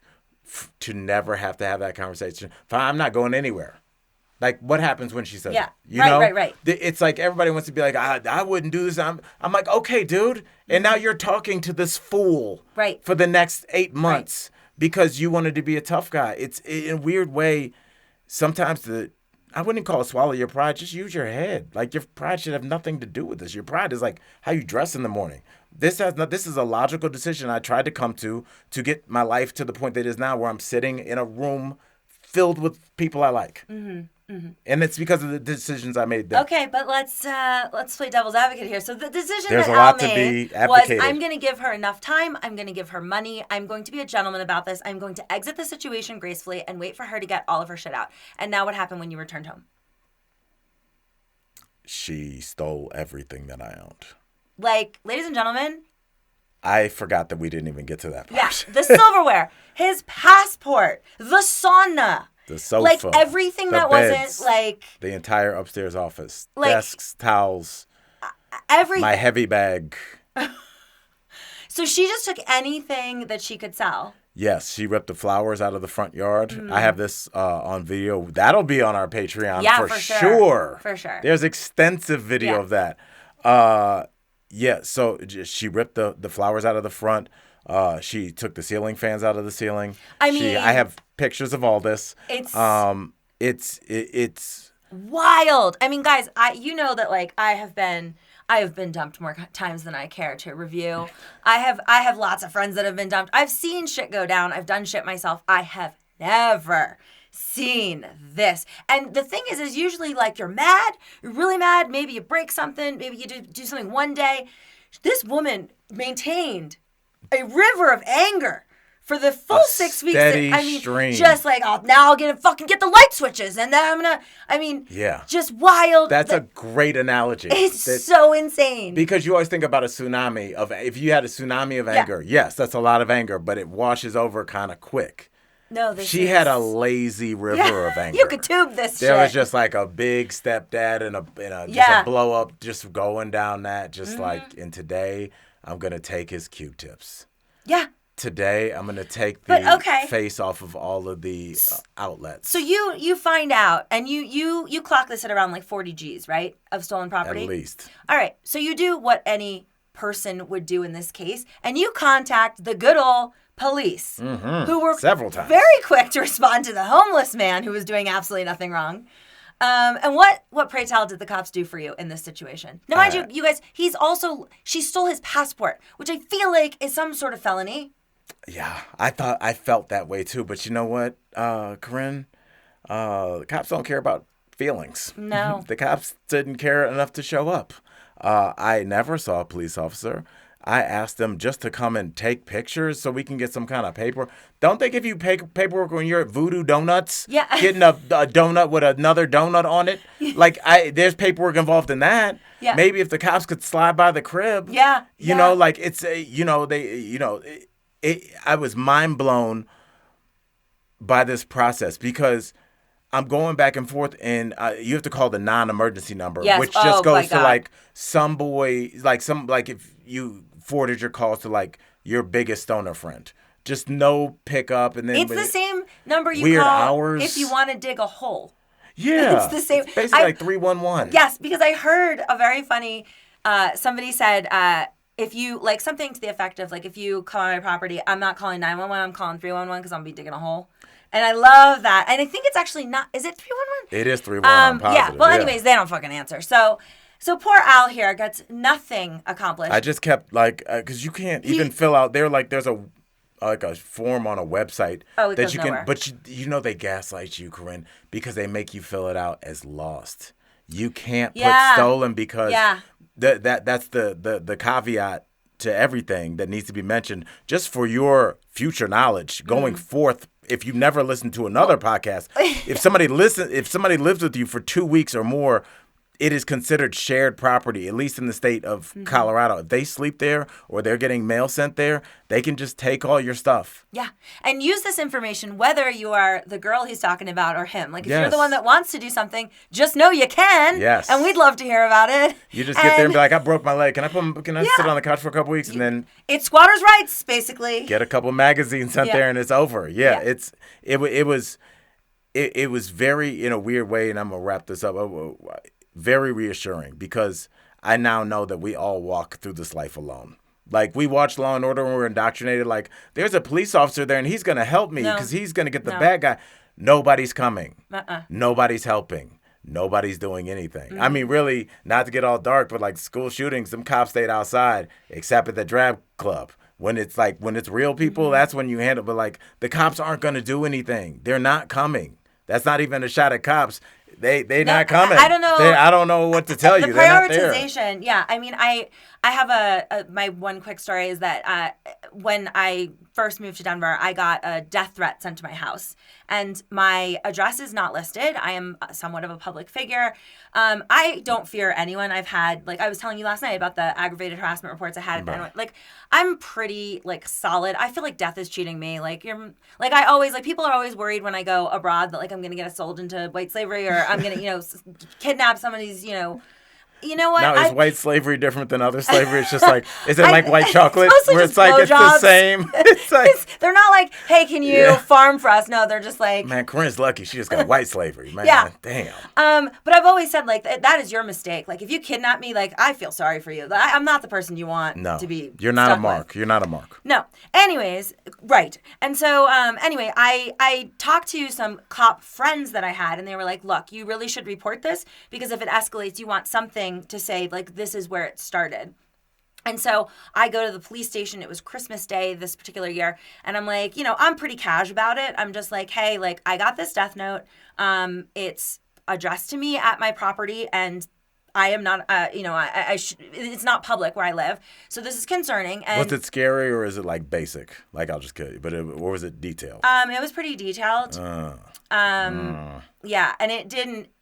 to never have to have that conversation, fine, I'm not going anywhere. Like, what happens when she says it? You know? Right. It's like everybody wants to be like, I wouldn't do this. I'm like, okay, dude. And now you're talking to this fool for the next 8 months because you wanted to be a tough guy. It's in a weird way. Sometimes I wouldn't call it swallow your pride. Just use your head. Like, your pride should have nothing to do with this. Your pride is like how you dress in the morning. This is a logical decision I tried to come to get my life to the point that it is now, where I'm sitting in a room filled with people I like. And it's because of the decisions I made then. Okay, but let's play devil's advocate here. So the decision There's that a lot Al to made be was, advocated. I'm going to give her enough time. I'm going to give her money. I'm going to be a gentleman about this. I'm going to exit the situation gracefully and wait for her to get all of her shit out. And now what happened when you returned home? She stole everything that I owned. Like, ladies and gentlemen. I forgot that we didn't even get to that part. Yeah, the silverware, his passport, the sauna. The sofa. Like, everything that beds, wasn't, like... the entire upstairs office. Like, desks, towels. Everything. My heavy bag. So she just took anything that she could sell. Yes, she ripped the flowers out of the front yard. I have this on video. That'll be on our Patreon for sure. For sure. There's extensive video of that. So she ripped the flowers out of the front. She took the ceiling fans out of the ceiling. I have pictures of all this. It's wild. I mean, guys, you know that, like, I have been dumped more times than I care to review. I have lots of friends that have been dumped. I've seen shit go down. I've done shit myself. I have never seen this. And the thing is usually, like, you're really mad. Maybe you break something. Maybe you do something one day. This woman maintained a river of anger for the full 6 weeks. Stream. Just like, now I'll get the light switches, and then just wild. That's a great analogy. That's so insane. Because you always think about a tsunami if you had a tsunami of anger, yes, that's a lot of anger, but it washes over kind of quick. No, she had a lazy river of anger. You could tube this shit. There was just like a big stepdad and a blow up just going down that, just like, and today I'm going to take his Q-tips. Yeah. Today I'm going to take the face off of all of the outlets. So you find out, and you clock this at around like 40 G's, right, of stolen property? At least. All right. So you do what any person would do in this case, and you contact the good old police, who were several times very quick to respond to the homeless man who was doing absolutely nothing wrong. And what pray tell did the cops do for you in this situation? Now, mind you guys, she stole his passport, which I feel like is some sort of felony. Yeah, I felt that way too. But you know what, Corinne? Cops don't care about feelings. No. The cops didn't care enough to show up. I never saw a police officer. I asked them just to come and take pictures so we can get some kind of paper. Don't they give you paperwork when you're at Voodoo Donuts? Yeah. Getting a donut with another donut on it? Like, there's paperwork involved in that. Yeah. Maybe if the cops could slide by the crib. Yeah. You know, like, it's, I was mind blown by this process because I'm going back and forth, and you have to call the non-emergency number, yes. which just goes to, God. like, some boy, like, if you forwarded your calls to, like, your biggest stoner friend. Just no pickup, and then... It's the same number you weird call hours. If you want to dig a hole. Yeah. It's the same. It's basically like 311. Yes, because I heard a very funny... somebody said... if you, like, something to the effect of, like, if you call my property, I'm not calling 911, I'm calling 311 because I'm going to be digging a hole. And I love that. And I think it's actually not, is it 311? It is 311, I'm positive. Yeah, well, anyways, they don't fucking answer. So poor Al here gets nothing accomplished. I just kept, like, because you can't even fill out, there's a form on a website that you can, nowhere. but you know they gaslight you, Corinne, because they make you fill it out as lost. You can't put stolen because that's the caveat to everything that needs to be mentioned just for your future knowledge going forth. If you never listened to another podcast, if somebody lives with you for 2 weeks or more, it is considered shared property, at least in the state of Colorado. If they sleep there or they're getting mail sent there, they can just take all your stuff. Yeah. And use this information whether you are the girl he's talking about or him. Like, if you're the one that wants to do something, just know you can. Yes. And we'd love to hear about it. You just get there and be like, I broke my leg. Can I sit on the couch for a couple weeks? And then... It's squatters' rights, basically. Get a couple magazines sent there and it's over. Yeah. It was very, in a weird way, and I'm going to wrap this up, very reassuring because I now know that we all walk through this life alone. Like, we watch Law and Order and we're indoctrinated. Like, there's a police officer there and he's going to help me because he's going to get the bad guy. Nobody's coming. Nobody's helping. Nobody's doing anything. I mean, really, not to get all dark, but like school shootings, some cops stayed outside except at the drag club. When it's real people, that's when you handle. But like, the cops aren't going to do anything. They're not coming. That's not even a shot at cops. They're not coming. I don't know. I don't know what to tell you. The They're not there. prioritization. Yeah. I mean, I have my one quick story is that when I first moved to Denver, I got a death threat sent to my house. And my address is not listed. I am somewhat of a public figure. I don't fear anyone. I've had, like I was telling you last night about the aggravated harassment reports I had. Right. Like, I'm pretty, like, solid. I feel like death is cheating me. Like, I always, like, people are always worried when I go abroad that, like, I'm going to get sold into white slavery or I'm going to, kidnap somebody's, You know what? Now, is white slavery different than other slavery? It's just like, is it like white chocolate? It's where it's like, it's the same. It's like, they're not like, hey, can you farm for us? No, they're just like. Man, Corinne's lucky. She just got white slavery. Man, damn. But I've always said, like, that is your mistake. Like, if you kidnap me, like, I feel sorry for you. I'm not the person you want to be. You're not a mark. With. You're not a mark. No. Anyways, right. And so, anyway, I talked to some cop friends that I had, and they were like, look, you really should report this because if it escalates, you want something to say, like, this is where it started. And so I go to the police station. It was Christmas Day this particular year. And I'm like, I'm pretty cash about it. I'm just like, hey, like, I got this death note. It's addressed to me at my property. And I am not, it's not public where I live. So this is concerning. And was it scary or is it like basic? Like, I'll just kill you. Or was it detailed? It was pretty detailed. Yeah, and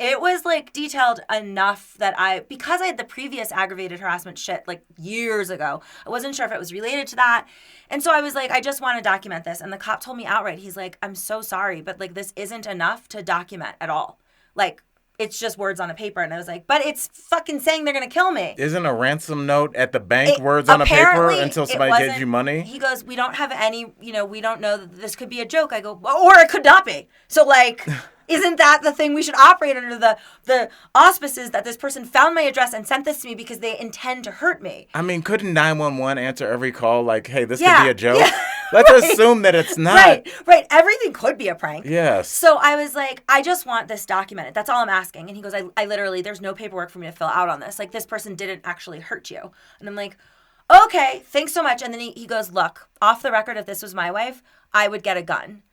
it was like detailed enough that because I had the previous aggravated harassment shit like years ago, I wasn't sure if it was related to that. And so I was like, I just want to document this. And the cop told me outright, he's like, I'm so sorry, but like, this isn't enough to document at all. Like, it's just words on a paper. And I was like, but it's fucking saying they're going to kill me. Isn't a ransom note at the bank words on a paper until somebody gives you money? He goes, we don't have any, we don't know that this could be a joke. I go, or it could not be. So like, isn't that the thing we should operate under the auspices that this person found my address and sent this to me because they intend to hurt me? I mean, couldn't 911 answer every call like, hey, this could be a joke? Yeah. Let's assume that it's not. Right. Everything could be a prank. Yes. So I was like, I just want this documented. That's all I'm asking. And he goes, I literally, there's no paperwork for me to fill out on this. Like, this person didn't actually hurt you. And I'm like, okay, thanks so much. And then he goes, look, off the record, if this was my wife, I would get a gun.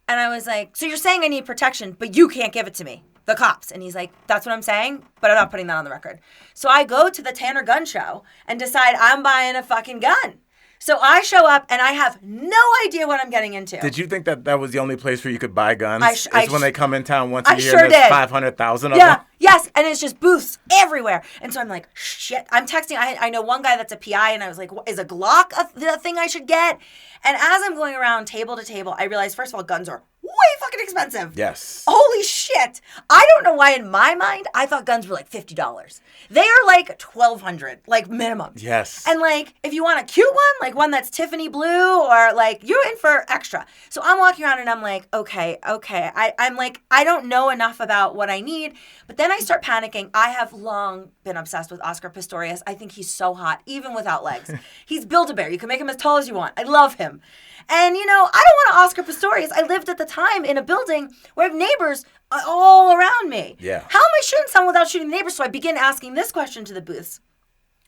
And I was like, so you're saying I need protection, but you can't give it to me. the cops. And he's like, that's what I'm saying, but I'm not putting that on the record. So I go to the Tanner Gun Show and decide I'm buying a fucking gun. So I show up and I have no idea what I'm getting into. Did you think that was the only place where you could buy guns? It's when they come in town once a year sure and there's did. 500,000 of them? Yes, and it's just booths everywhere. And so I'm like, shit. I'm texting. I know one guy that's a PI, and I was like, is a Glock the thing I should get? And as I'm going around table to table, I realized, first of all, guns are way fucking expensive. Yes. Holy shit. I don't know why in my mind, I thought guns were like $50. They are like $1,200, like minimum. Yes. And like, if you want a cute one, like one that's Tiffany blue, or like, you're in for extra. So I'm walking around and I'm like, okay. I'm like, I don't know enough about what I need. But then I start panicking. I have long been obsessed with Oscar Pistorius. I think he's so hot, even without legs. He's Build-A-Bear. You can make him as tall as you want. I love him. And, I don't want to Oscar Pistorius. I lived at the time in a building where I have neighbors all around me. Yeah. How am I shooting someone without shooting the neighbors? So I begin asking this question to the booths.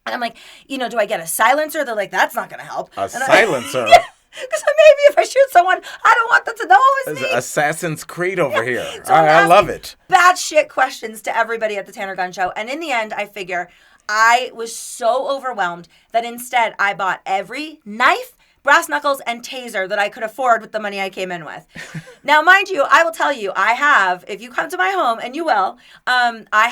And I'm like, do I get a silencer? They're like, that's not going to help. Silencer? Yeah. Because maybe if I shoot someone, I don't want them to know it was me. Assassin's Creed over here. So I love it. Batshit questions to everybody at the Tanner Gun Show. And in the end, I figure I was so overwhelmed that instead I bought every knife, brass knuckles, and taser that I could afford with the money I came in with. Now, mind you, I will tell you, I have, if you come to my home, and you will, I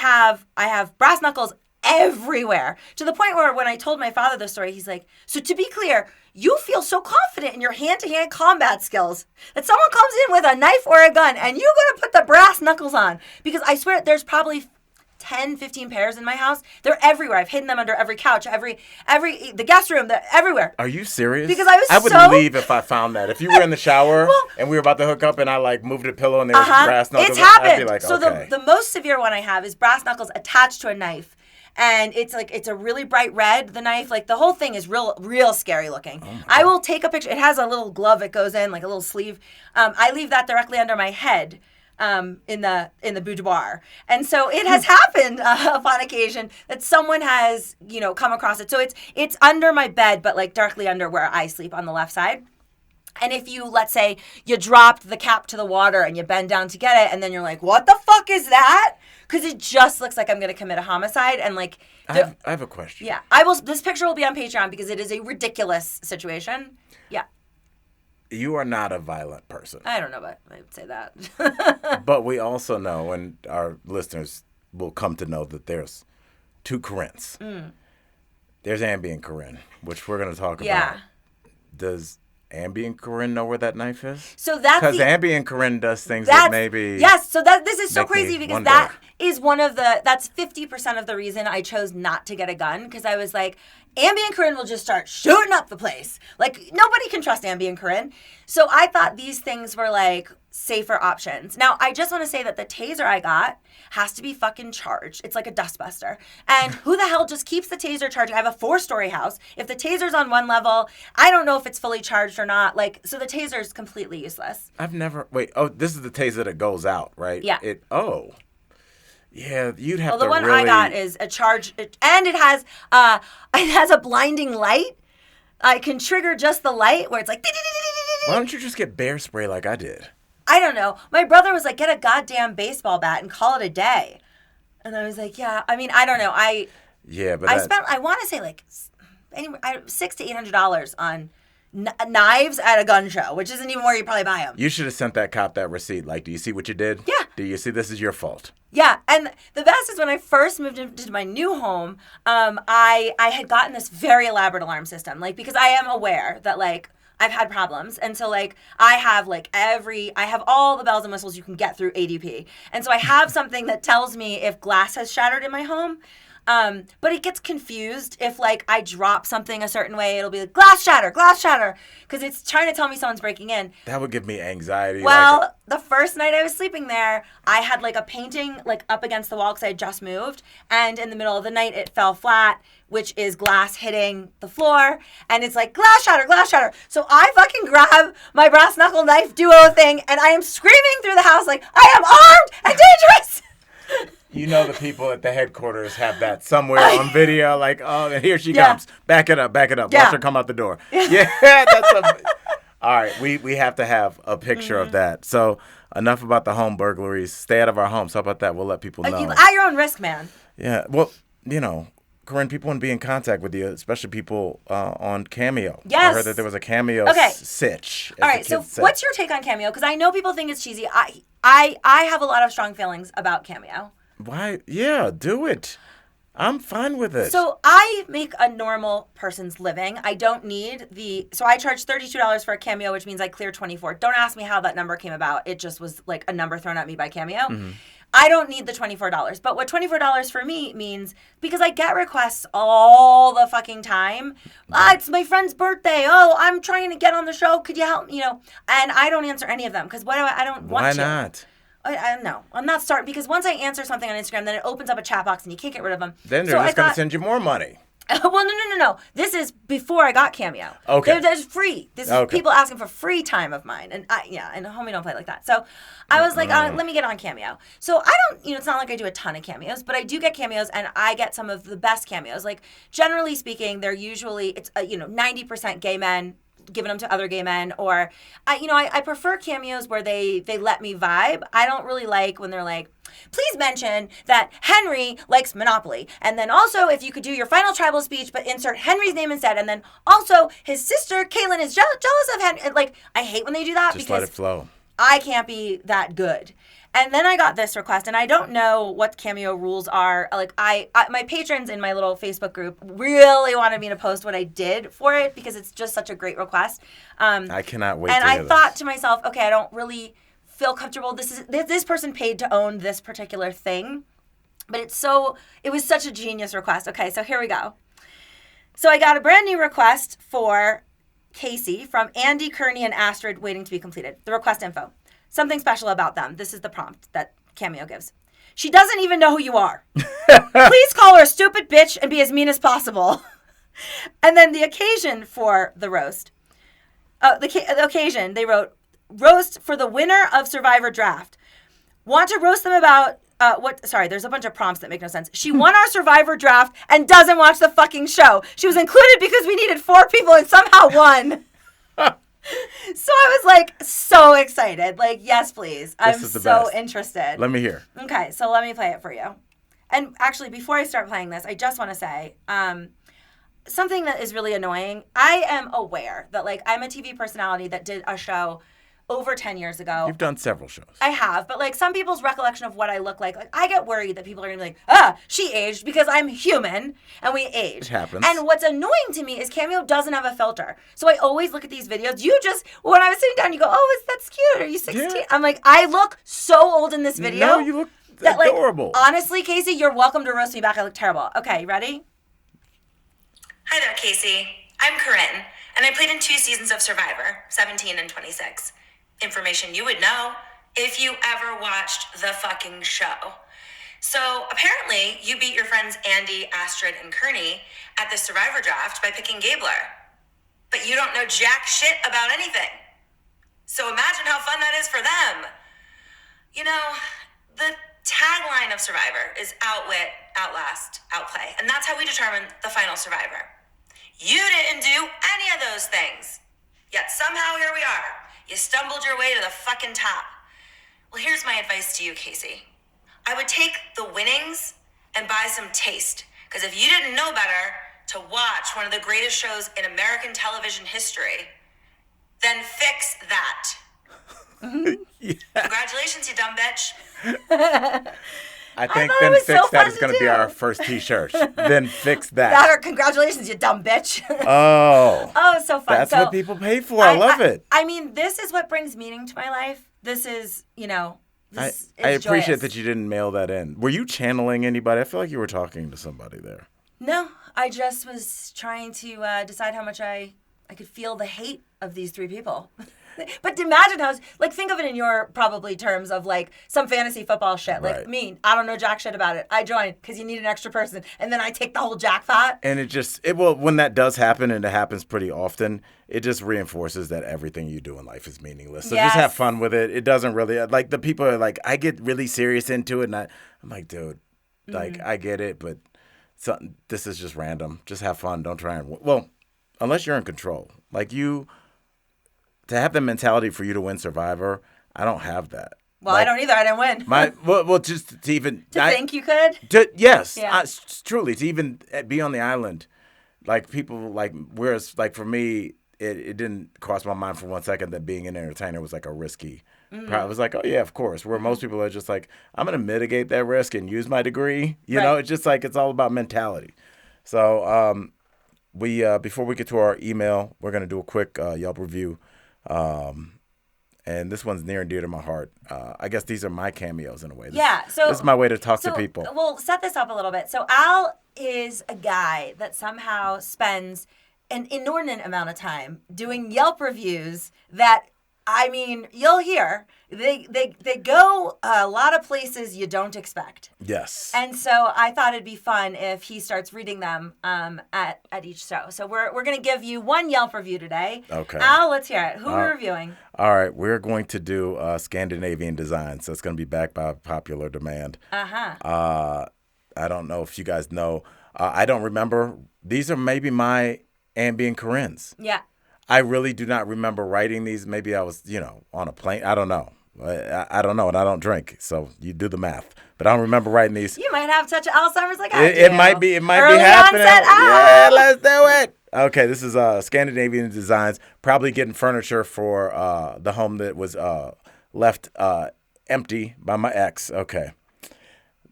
have brass knuckles everywhere, to the point where when I told my father the story, he's like, so to be clear, you feel so confident in your hand-to-hand combat skills that someone comes in with a knife or a gun and you're going to put the brass knuckles on. Because I swear there's probably 10, 15 pairs in my house. They're everywhere. I've hidden them under every couch, the guest room, everywhere. Are you serious? Because I would leave if I found that. If you were in the shower and we were about to hook up and I like moved a pillow and there was brass knuckles, it's happened. I'd be like, so okay. the most severe one I have is brass knuckles attached to a knife. And it's a really bright red, the knife. Like, the whole thing is real scary looking. Oh, I will take a picture. It has a little glove that goes in, like a little sleeve. I leave that directly under my head in the boudoir. And so it has happened upon occasion that someone has, come across it. So it's under my bed, but like directly under where I sleep on the left side. And if you, let's say, you dropped the cap to the water and you bend down to get it, and then you're like, what the fuck is that? Because it just looks like I'm going to commit a homicide. And like, I have a question. Yeah. This picture will be on Patreon because it is a ridiculous situation. Yeah. You are not a violent person. I don't know, but I would say that. But we also know, and our listeners will come to know, that there's two Corinnes. There's Ambi and Corinne, which we're going to talk about. Does Ambi and Corinne know where that knife is? So that's because Ambi and Corinne does things that maybe. Yes, so this is so crazy because that is that's 50% of the reason I chose not to get a gun, because I was like, Ambi and Corinne will just start shooting up the place. Like, nobody can trust Ambi and Corinne. So I thought these things were like safer options. Now, I just want to say that the taser I got has to be fucking charged. It's like a dustbuster. And who the hell just keeps the taser charging? I have a 4-story house. If the taser's on one level, I don't know if it's fully charged or not. Like, so the taser is completely useless. This is the taser that goes out, right? Yeah. Yeah, you'd have to the one really... I got is a charge, and it has a blinding light. I can trigger just the light where it's like... Why don't you just get bear spray like I did? I don't know. My brother was like, get a goddamn baseball bat and call it a day. And I was like, yeah. I mean, I don't know. I want to say like $600 to $800 on knives at a gun show, which isn't even where you probably buy them. You should have sent that cop that receipt. Like, do you see what you did? Yeah. Do you see this is your fault? Yeah, and the best is when I first moved into my new home, I had gotten this very elaborate alarm system, like, because I am aware that, like, I've had problems. And so, like, I have all the bells and whistles you can get through ADP. And so I have something that tells me if glass has shattered in my home. But it gets confused if, like, I drop something a certain way. It'll be like, glass shatter, because it's trying to tell me someone's breaking in. That would give me anxiety. Well, the first night I was sleeping there, I had, like, a painting, like, up against the wall because I had just moved. And in the middle of the night, it fell flat, which is glass hitting the floor. And it's like, glass shatter. So I fucking grab my brass knuckle knife duo thing, and I am screaming through the house like, I am armed and dangerous! You know the people at the headquarters have that somewhere on video, like, oh, and here she comes. Back it up. Yeah. Watch her come out the door. Yeah, that's All right, we have to have a picture of that. So enough about the home burglaries. Stay out of our homes. How about that? We'll let people know. At your own risk, man. Yeah. Well, Corinne, people want to be in contact with you, especially people on Cameo. Yes. I heard that there was a Cameo sitch. All right. So what's your take on Cameo? Because I know people think it's cheesy. I have a lot of strong feelings about Cameo. Why? Yeah, do it. I'm fine with it. So I make a normal person's living. I don't need so I charge $32 for a Cameo, which means I clear 24. Don't ask me how that number came about. It just was like a number thrown at me by Cameo. Mm-hmm. I don't need the $24. But what $24 for me means, because I get requests all the fucking time. It's my friend's birthday. Oh, I'm trying to get on the show. Could you help? And I don't answer any of them because I don't want to. Why not? I know. I'm not starting, because once I answer something on Instagram, then it opens up a chat box and you can't get rid of them. Then they're just going to send you more money. Well, no. This is before I got Cameo. Okay. There's free. This is people asking for free time of mine. And and homie don't play like that. So I was like, let me get on Cameo. So I don't, it's not like I do a ton of cameos, but I do get cameos, and I get some of the best cameos. Like, generally speaking, they're usually, 90% gay men giving them to other gay men, or I prefer cameos where they let me vibe. I don't really like when they're like, please mention that Henry likes Monopoly, and then also if you could do your final tribal speech but insert Henry's name instead, and then also his sister Caitlin is jealous of Henry. Like, I hate when they do that, just because let it flow. I can't be that good. And then I got this request, and I don't know what Cameo rules are. Like, my patrons in my little Facebook group really wanted me to post what I did for it, because it's just such a great request. I cannot wait. And to hear I thought to myself, okay, I don't really feel comfortable. This person paid to own this particular thing, but it was such a genius request. Okay, so here we go. So I got a brand new request for Casey from Andy, Kearney, and Astrid, waiting to be completed. The request info. Something special about them. This is the prompt that Cameo gives. She doesn't even know who you are. Please call her a stupid bitch and be as mean as possible. And then the occasion for the roast. The occasion, they wrote, roast for the winner of Survivor Draft. Want to roast them about there's a bunch of prompts that make no sense. She won our Survivor Draft and doesn't watch the fucking show. She was included because we needed 4 people and somehow won. So I was like so excited. Like, yes, please. I'm so interested. Let me hear. Okay, so let me play it for you. And actually, before I start playing this, I just want to say something that is really annoying. I am aware that, like, I'm a TV personality that did a show over 10 years ago. You've done several shows. I have, but like some people's recollection of what I look like I get worried that people are going to be like, she aged, because I'm human and we age. It happens. And what's annoying to me is Cameo doesn't have a filter. So I always look at these videos. When I was sitting down, you go, that's cute. Are you 16? Yeah. I'm like, I look so old in this video. No, you look adorable. Like, honestly, Casey, you're welcome to roast me back. I look terrible. Okay, you ready? Hi there, Casey. I'm Corinne, and I played in 2 seasons of Survivor, 17 and 26. Information you would know if you ever watched the fucking show. So apparently you beat your friends Andy, Astrid, and Kearney at the Survivor Draft by picking Gabler. But you don't know jack shit about anything. So imagine how fun that is for them. The tagline of Survivor is outwit, outlast, outplay. And that's how we determine the final survivor. You didn't do any of those things. Yet somehow here we are. You stumbled your way to the fucking top. Well, here's my advice to you, Casey. I would take the winnings and buy some taste. Because if you didn't know better to watch one of the greatest shows in American television history, then fix that. Yeah. Congratulations, you dumb bitch. I think then fix that is going to be our first t-shirt. Then fix that. That or congratulations, you dumb bitch. Oh, so fun. That's what people pay for. I love it. I mean, this is what brings meaning to my life. This is, I appreciate that you didn't mail that in. Were you channeling anybody? I feel like you were talking to somebody there. No, I just was trying to decide how much I could feel the hate of these 3 people. But imagine how, think of it in your probably terms of some fantasy football shit. Right. Me, I don't know jack shit about it. I joined because you need an extra person, and then I take the whole jackpot. And when that does happen, and it happens pretty often, it just reinforces that everything you do in life is meaningless. So just have fun with it. It doesn't really, the people are like, I get really serious into it, and I'm like, dude, I get it, but this is just random. Just have fun. Don't try and, unless you're in control. to have the mentality for you to win Survivor, I don't have that. Well, I don't either. I didn't win. Well, just to even think you could. Yes, Yeah. Truly, to even be on the island, like people like whereas like for me, it didn't cross my mind for 1 second that being an entertainer was like a risky. I was like, oh yeah, of course. Where most people are just like, I'm gonna mitigate that risk and use my degree. You know, it's just like it's all about mentality. So we before we get to our email, we're gonna do a quick Yelp review. And this one's near and dear to my heart. I guess these are my cameos in a way. So this is my way to talk to people. We'll set this up a little bit. So Al is a guy that somehow spends an inordinate amount of time doing Yelp reviews that, I mean, you'll hear. They go a lot of places you don't expect. Yes. And so I thought it'd be fun if he starts reading them at each show. So we're going to give you one Yelp review today. Okay. Al, let's hear it. Who are we reviewing? All right. We're going to do Scandinavian design. So it's going to be backed by popular demand. Uh-huh. I don't know if you guys know. I don't remember. These are maybe my Ambi and Corinne's. Yeah. I really do not remember writing these. Maybe I was, on a plane. I don't know. I don't know, and I don't drink, so you do the math. But I don't remember writing these. You might have such Alzheimer's like I do. It might be Early happening. Onset, yeah, let's do it. Okay, this is Scandinavian Designs. Probably getting furniture for the home that was left empty by my ex. Okay.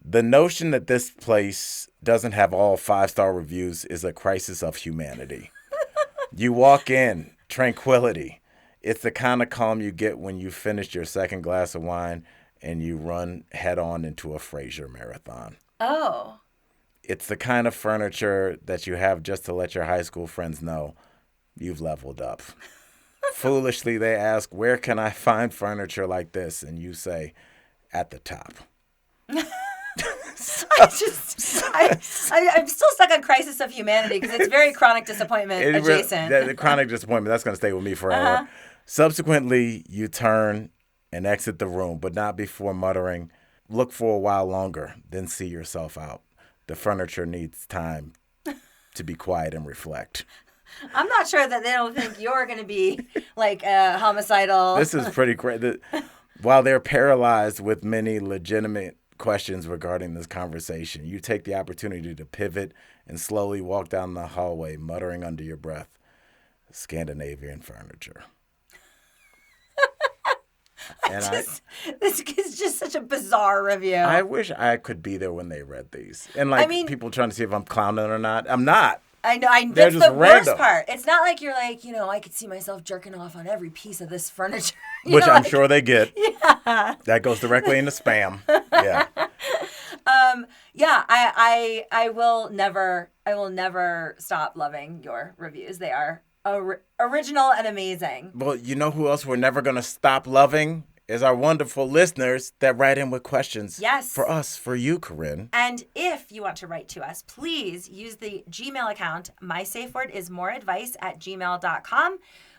The notion that this place doesn't have all 5-star reviews is a crisis of humanity. You walk in, tranquility. It's the kind of calm you get when you finish your second glass of wine and you run head on into a Frasier marathon. Oh. It's the kind of furniture that you have just to let your high school friends know you've leveled up. Foolishly, they ask, where can I find furniture like this? And you say, at the top. I'm still stuck on crisis of humanity because it's very chronic disappointment adjacent. The chronic disappointment, that's going to stay with me forever. Uh-huh. Subsequently, you turn and exit the room, but not before muttering, look for a while longer, then see yourself out. The furniture needs time to be quiet and reflect. I'm not sure that they don't think you're going to be like homicidal. This is pretty great. While they're paralyzed with many legitimate questions regarding this conversation, you take the opportunity to pivot and slowly walk down the hallway, muttering under your breath, Scandinavian furniture. This is just such a bizarre review. I wish I could be there when they read these. And people trying to see if I'm clowning or not. I'm not. I know. That's the worst part. It's not like you're like, I could see myself jerking off on every piece of this furniture. Which I'm sure they get. Yeah. That goes directly into spam. Yeah. I will never stop loving your reviews. They are original and amazing. Well, you know who else we're never going to stop loving? Is our wonderful listeners that write in with questions. Yes. For us, for you, Corinne. And if you want to write to us, please use the Gmail account. My safe word is moreadvice@gmail.com.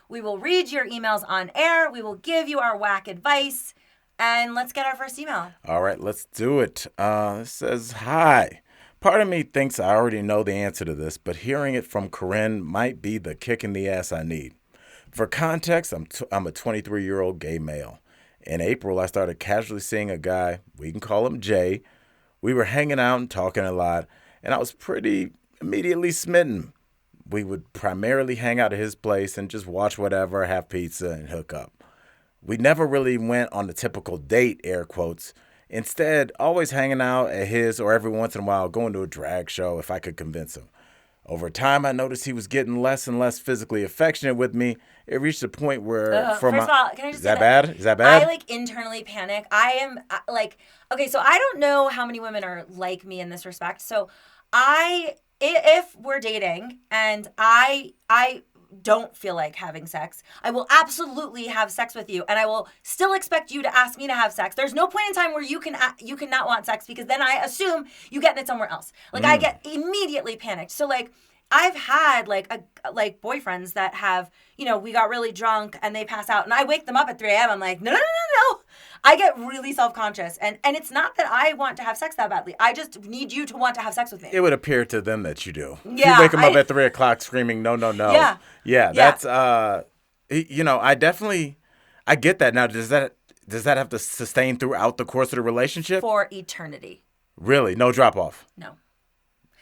We will read your emails on air. We will give you our whack advice. And let's get our first email. All right, let's do it. It says, hi. Part of me thinks I already know the answer to this, but hearing it from Corinne might be the kick in the ass I need. For context, I'm a 23-year-old gay male. In April, I started casually seeing a guy, we can call him Jay. We were hanging out and talking a lot, and I was pretty immediately smitten. We would primarily hang out at his place and just watch whatever, have pizza, and hook up. We never really went on the typical date, air quotes. Instead, always hanging out at his or every once in a while going to a drag show if I could convince him. Over time, I noticed he was getting less and less physically affectionate with me. It reached a point where... First of all, can I just say that? Is that bad? I, internally panic. I am, okay, so I don't know how many women are like me in this respect. So if we're dating and I don't feel like having sex, I will absolutely have sex with you, and I will still expect you to ask me to have sex. There's no point in time where you cannot want sex, because then I assume you getting it somewhere else. I get immediately panicked. So I've had boyfriends that have, we got really drunk and they pass out and I wake them up at 3 a.m. I'm like, no. I get really self-conscious. And it's not that I want to have sex that badly. I just need you to want to have sex with me. It would appear to them that you do. Yeah. You wake them up at 3 o'clock screaming, no. Yeah. Yeah, that's, I get that. Now, does that have to sustain throughout the course of the relationship? For eternity. Really? No drop off? No.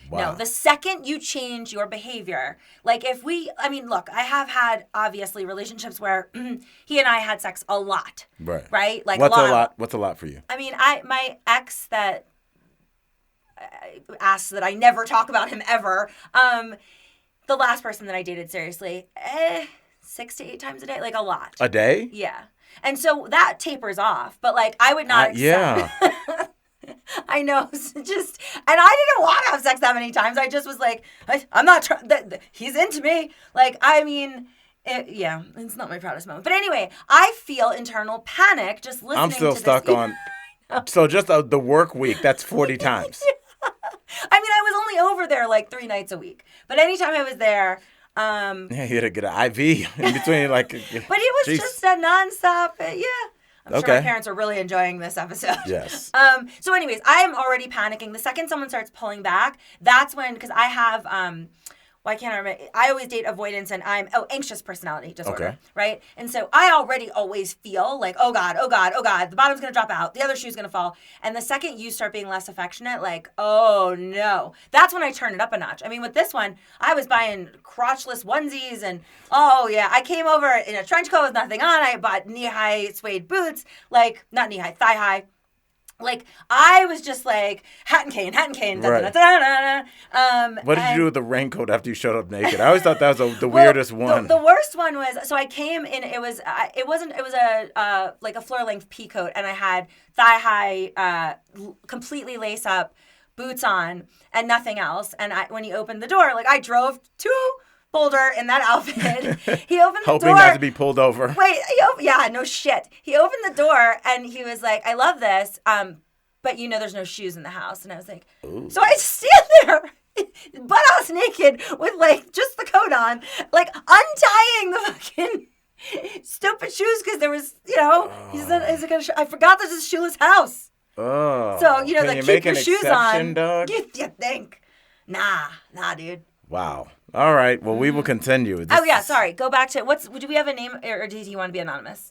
Wow. No, the second you change your behavior, like look, I have had obviously relationships where he and I had sex a lot. Right? Like What's a lot. What's a lot for you? I mean, my ex that asks that I never talk about him ever, the last person that I dated seriously, 6 to 8 times a day, like a lot. A day? Yeah. And so that tapers off, but like I would not yeah. I know. And I didn't want to have sex that many times. I just was like, I'm not trying. He's into me. Like, I mean, it's not my proudest moment. But anyway, I feel internal panic just listening to I'm still this. stuck on. So just the work week, that's 40 times. I mean, I was only over there like 3 nights a week. But anytime I was there. Yeah, you had to get an IV in between. But it was just a nonstop. Yeah. I'm sure my parents are really enjoying this episode. Yes. So anyways, I am already panicking. The second someone starts pulling back, that's when, because I have, why can't I remember? I always date avoidance and anxious personality disorder. Okay. Right? And so I already always feel like, oh God, the bottom's going to drop out. The other shoe's going to fall. And the second you start being less affectionate, like, oh no. That's when I turn it up a notch. I mean, with this one, I was buying crotchless onesies and, oh yeah, I came over in a trench coat with nothing on. I bought knee-high suede boots, like, not knee-high, thigh-high. Like, I was just like, hat and cane. Right. What did you do with the raincoat after you showed up naked? I always thought that was the weirdest one. The worst one was, so I came in, it was a floor-length pea coat, and I had thigh-high, completely lace-up boots on, and nothing else. And when he opened the door, like, I drove to Boulder in that outfit. He opened the door. Hoping not to be pulled over. Wait, no shit. He opened the door and he was like, I love this, but there's no shoes in the house. And I was like, ooh. So I just stand there, butt-ass naked with like just the coat on, like untying the fucking stupid shoes because there was, I forgot this is a shoeless house. Oh. So, like, keep your shoes on. Dog? You think? Nah, dude. Wow. All right. Well, we will continue. Sorry. Go back to do we have a name, or does he want to be anonymous?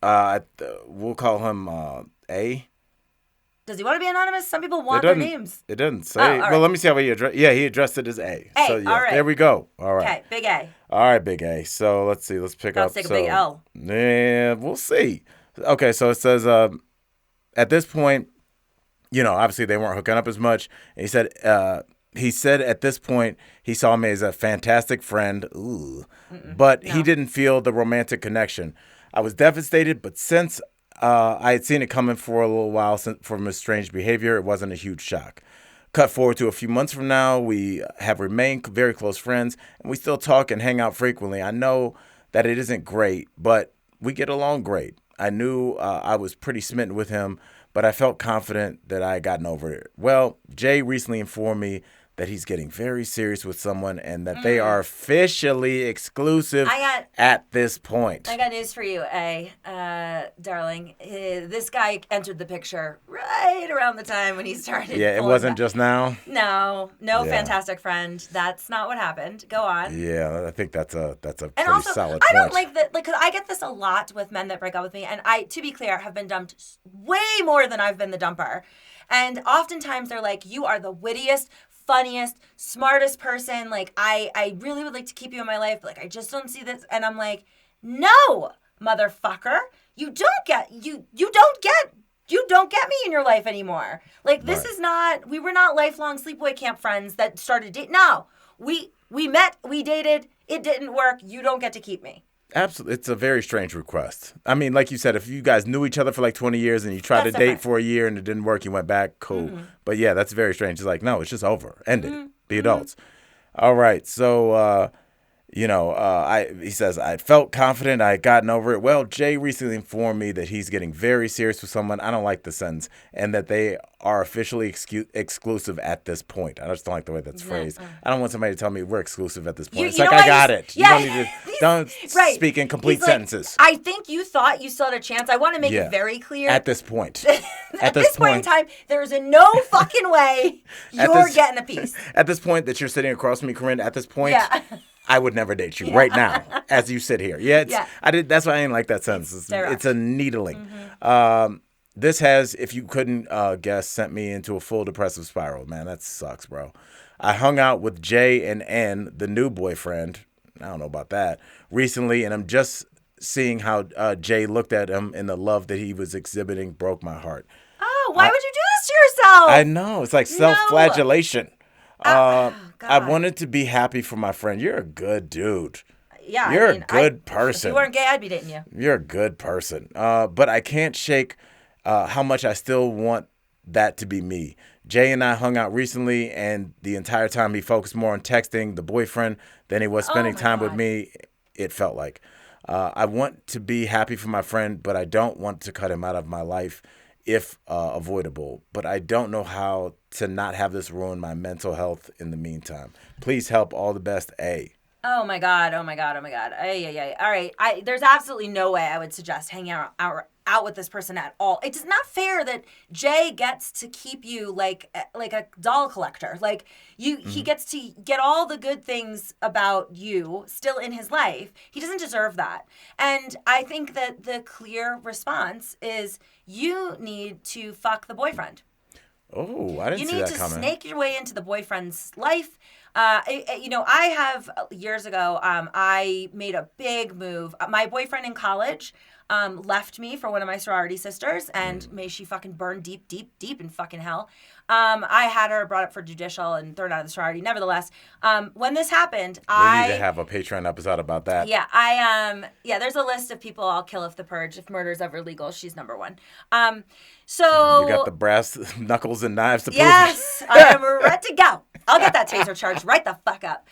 We'll call him A. Does he want to be anonymous? Some people want their names. It doesn't say. Well, let me see how he addressed. Yeah, he addressed it as A. A. So, yeah, all right. There we go. All right. Okay, big A. All right, big A. So let's see. Let's pick up. Let's take a big L. Yeah, we'll see. Okay, so it says at this point, obviously they weren't hooking up as much. And he said at this point he saw me as a fantastic friend, but he didn't feel the romantic connection. I was devastated, but since I had seen it coming for a little while from his strange behavior, it wasn't a huge shock. Cut forward to a few months from now, we have remained very close friends, and we still talk and hang out frequently. I know that it isn't great, but we get along great. I knew I was pretty smitten with him, but I felt confident that I had gotten over it. Well, Jay recently informed me that he's getting very serious with someone and that they are officially exclusive at this point. I got news for you, darling. This guy entered the picture right around the time when he started. Yeah, it wasn't just now? No, fantastic friend. That's not what happened. Go on. Yeah, I think that's a and pretty also, solid I point. don't like that, because I get this a lot with men that break up with me, and I, to be clear, have been dumped way more than I've been the dumper. And oftentimes they're like, you are the wittiest, funniest, smartest person. Like, I really would like to keep you in my life. Like, I just don't see this. And I'm like, no, motherfucker. You don't get me in your life anymore. Like, this is not, we were not lifelong sleepaway camp friends that started dating. No, we met, we dated, it didn't work. You don't get to keep me. Absolutely. It's a very strange request. I mean, like you said, if you guys knew each other for like 20 years and you tried to date for a year and it didn't work, you went back, cool. Mm-hmm. But yeah, that's very strange. It's like, no, it's just over. End it. Be adults. All right. So, he says, I felt confident I had gotten over it. Well, Jay recently informed me that he's getting very serious with someone. I don't like the sentence. And that they are officially exclusive at this point. I just don't like the way that's phrased. I don't want somebody to tell me we're exclusive at this point. It's like, I got it. Yeah. You don't speak in complete sentences. I think you thought you still had a chance. I want to make it very clear. At this point. At this point in time, there is no fucking way you're getting a piece. At this point that you're sitting across from me, Corinne, at this point, I would never date you right now, as you sit here. Yeah, I did. That's why I didn't like that sentence. It's a needling. This has, if you couldn't guess, sent me into a full depressive spiral. Man, that sucks, bro. I hung out with J and N, the new boyfriend. I don't know about that recently, and I'm just seeing how Jay looked at him and the love that he was exhibiting broke my heart. Oh, why would you do this to yourself? I know. It's like self-flagellation. I wanted to be happy for my friend. You're a good dude. Yeah, You're a good person. If you weren't gay, I'd be dating you. You're a good person. But I can't shake how much I still want that to be me. Jay and I hung out recently, and the entire time he focused more on texting the boyfriend than he was spending time with me, it felt like. I want to be happy for my friend, but I don't want to cut him out of my life if avoidable. But I don't know how to not have this ruin my mental health in the meantime. Please help. All the best, A. Oh my God. All right. There's absolutely no way I would suggest hanging out with this person at all. It is not fair that Jay gets to keep you like a doll collector. Like he gets to get all the good things about you still in his life. He doesn't deserve that. And I think that the clear response is you need to fuck the boyfriend. Oh, I didn't see that coming. You need to snake your way into the boyfriend's life. I have years ago, I made a big move. My boyfriend in college left me for one of my sorority sisters, and may she fucking burn deep, deep, deep in fucking hell. I had her brought up for judicial and thrown out of the sorority. Nevertheless, when this happened, we need to have a Patreon episode about that. Yeah, there's a list of people I'll kill if the purge. If murder's ever legal, she's number one. So you got the brass knuckles and knives to prove yes, I am ready to go. I'll get that taser charged right the fuck up.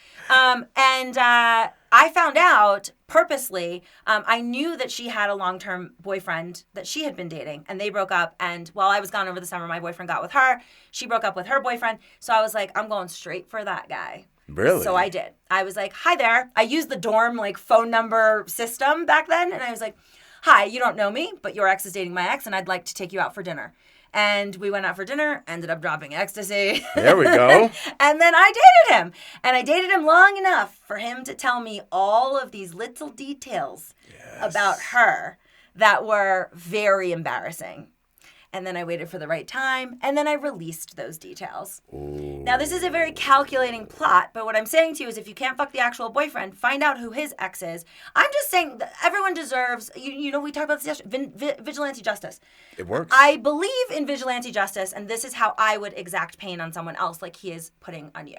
I found out purposely, I knew that she had a long-term boyfriend that she had been dating, and they broke up. And while I was gone over the summer, my boyfriend got with her. She broke up with her boyfriend. So I was like, I'm going straight for that guy. Really? So I did. I was like, hi there. I used the dorm phone number system back then. And I was like, hi, you don't know me, but your ex is dating my ex, and I'd like to take you out for dinner. And we went out for dinner, ended up dropping ecstasy. There we go. And then I dated him. And I dated him long enough for him to tell me all of these little details about her that were very embarrassing. And then I waited for the right time, and then I released those details. Ooh. Now, this is a very calculating plot, but what I'm saying to you is if you can't fuck the actual boyfriend, find out who his ex is. I'm just saying that everyone deserves, we talked about this yesterday, vigilante justice. It works. I believe in vigilante justice, and this is how I would exact pain on someone else like he is putting on you.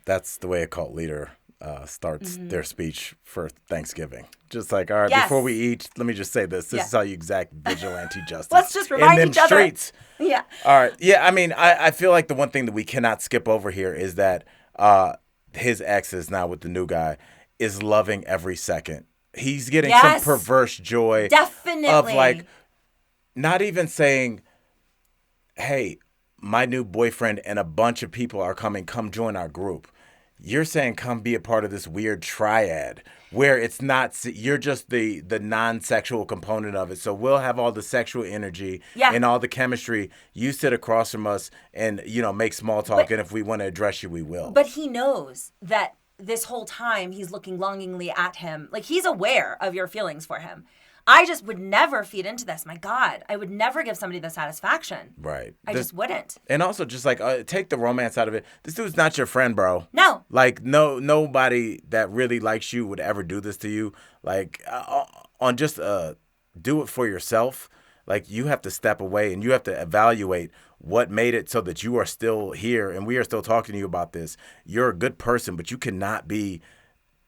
That's the way a cult leader starts their speech for Thanksgiving. Just like, all right, before we eat, let me just say this. This is how you exact vigilante justice. Let's just remind each other. Streets. Yeah. All right. Yeah, I mean, I feel like the one thing that we cannot skip over here is that his ex is now with the new guy is loving every second. He's getting some perverse joy. Definitely. Of not even saying, hey, my new boyfriend and a bunch of people are coming. Come join our group. You're saying come be a part of this weird triad where it's not, you're just the non-sexual component of it. So we'll have all the sexual energy and all the chemistry. You sit across from us and, make small talk. And if we want to address you, we will. But he knows that this whole time he's looking longingly at him. Like, he's aware of your feelings for him. I just would never feed into this. My God, I would never give somebody the satisfaction. Right. I just wouldn't. And also just take the romance out of it. This dude's not your friend, bro. No. Nobody that really likes you would ever do this to you. On just do it for yourself. You have to step away and you have to evaluate what made it so that you are still here and we are still talking to you about this. You're a good person, but you cannot be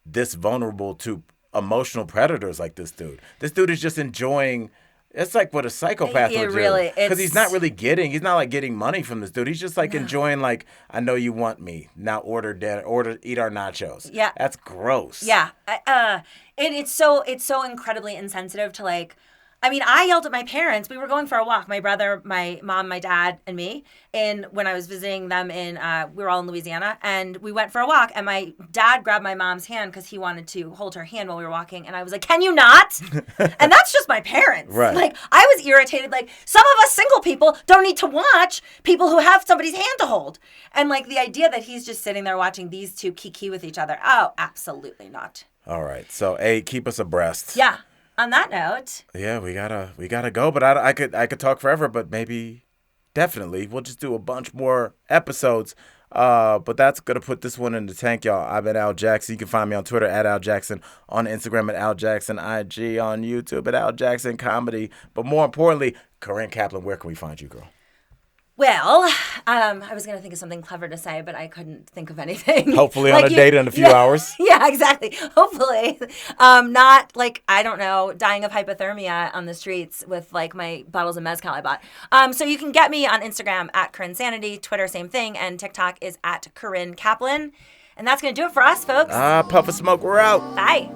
this vulnerable to emotional predators like this dude. This dude is just enjoying. It's like what a psychopath would do. Because he's not really he's not getting money from this dude. He's just enjoying I know you want me. Now order dinner, eat our nachos. Yeah. That's gross. Yeah. It's so incredibly insensitive to I mean, I yelled at my parents. We were going for a walk, my brother, my mom, my dad, and me. And when I was visiting them we were all in Louisiana, and we went for a walk. And my dad grabbed my mom's hand because he wanted to hold her hand while we were walking. And I was like, "Can you not?" And that's just my parents. Right. Like, I was irritated. Like, some of us single people don't need to watch people who have somebody's hand to hold. And like the idea that he's just sitting there watching these two kiki with each other. Oh, absolutely not. All right. So, A, keep us abreast. Yeah. On that note, Yeah, we gotta go. But I could talk forever. But maybe, definitely, we'll just do a bunch more episodes. But that's gonna put this one in the tank, y'all. I've been Al Jackson. You can find me on Twitter at Al Jackson, on Instagram at Al Jackson, IG, on YouTube at Al Jackson Comedy. But more importantly, Corinne Kaplan, where can we find you, girl? well, I was going to think of something clever to say, but I couldn't think of anything. Hopefully on a date in a few hours. Yeah, exactly. Hopefully. Not like, I don't know, dying of hypothermia on the streets with like my bottles of mezcal I bought. So you can get me on Instagram at Corinne Sanity, Twitter, same thing, and TikTok is at Corinne Kaplan. And that's going to do it for us, folks. Puff of Smoke, we're out. Bye.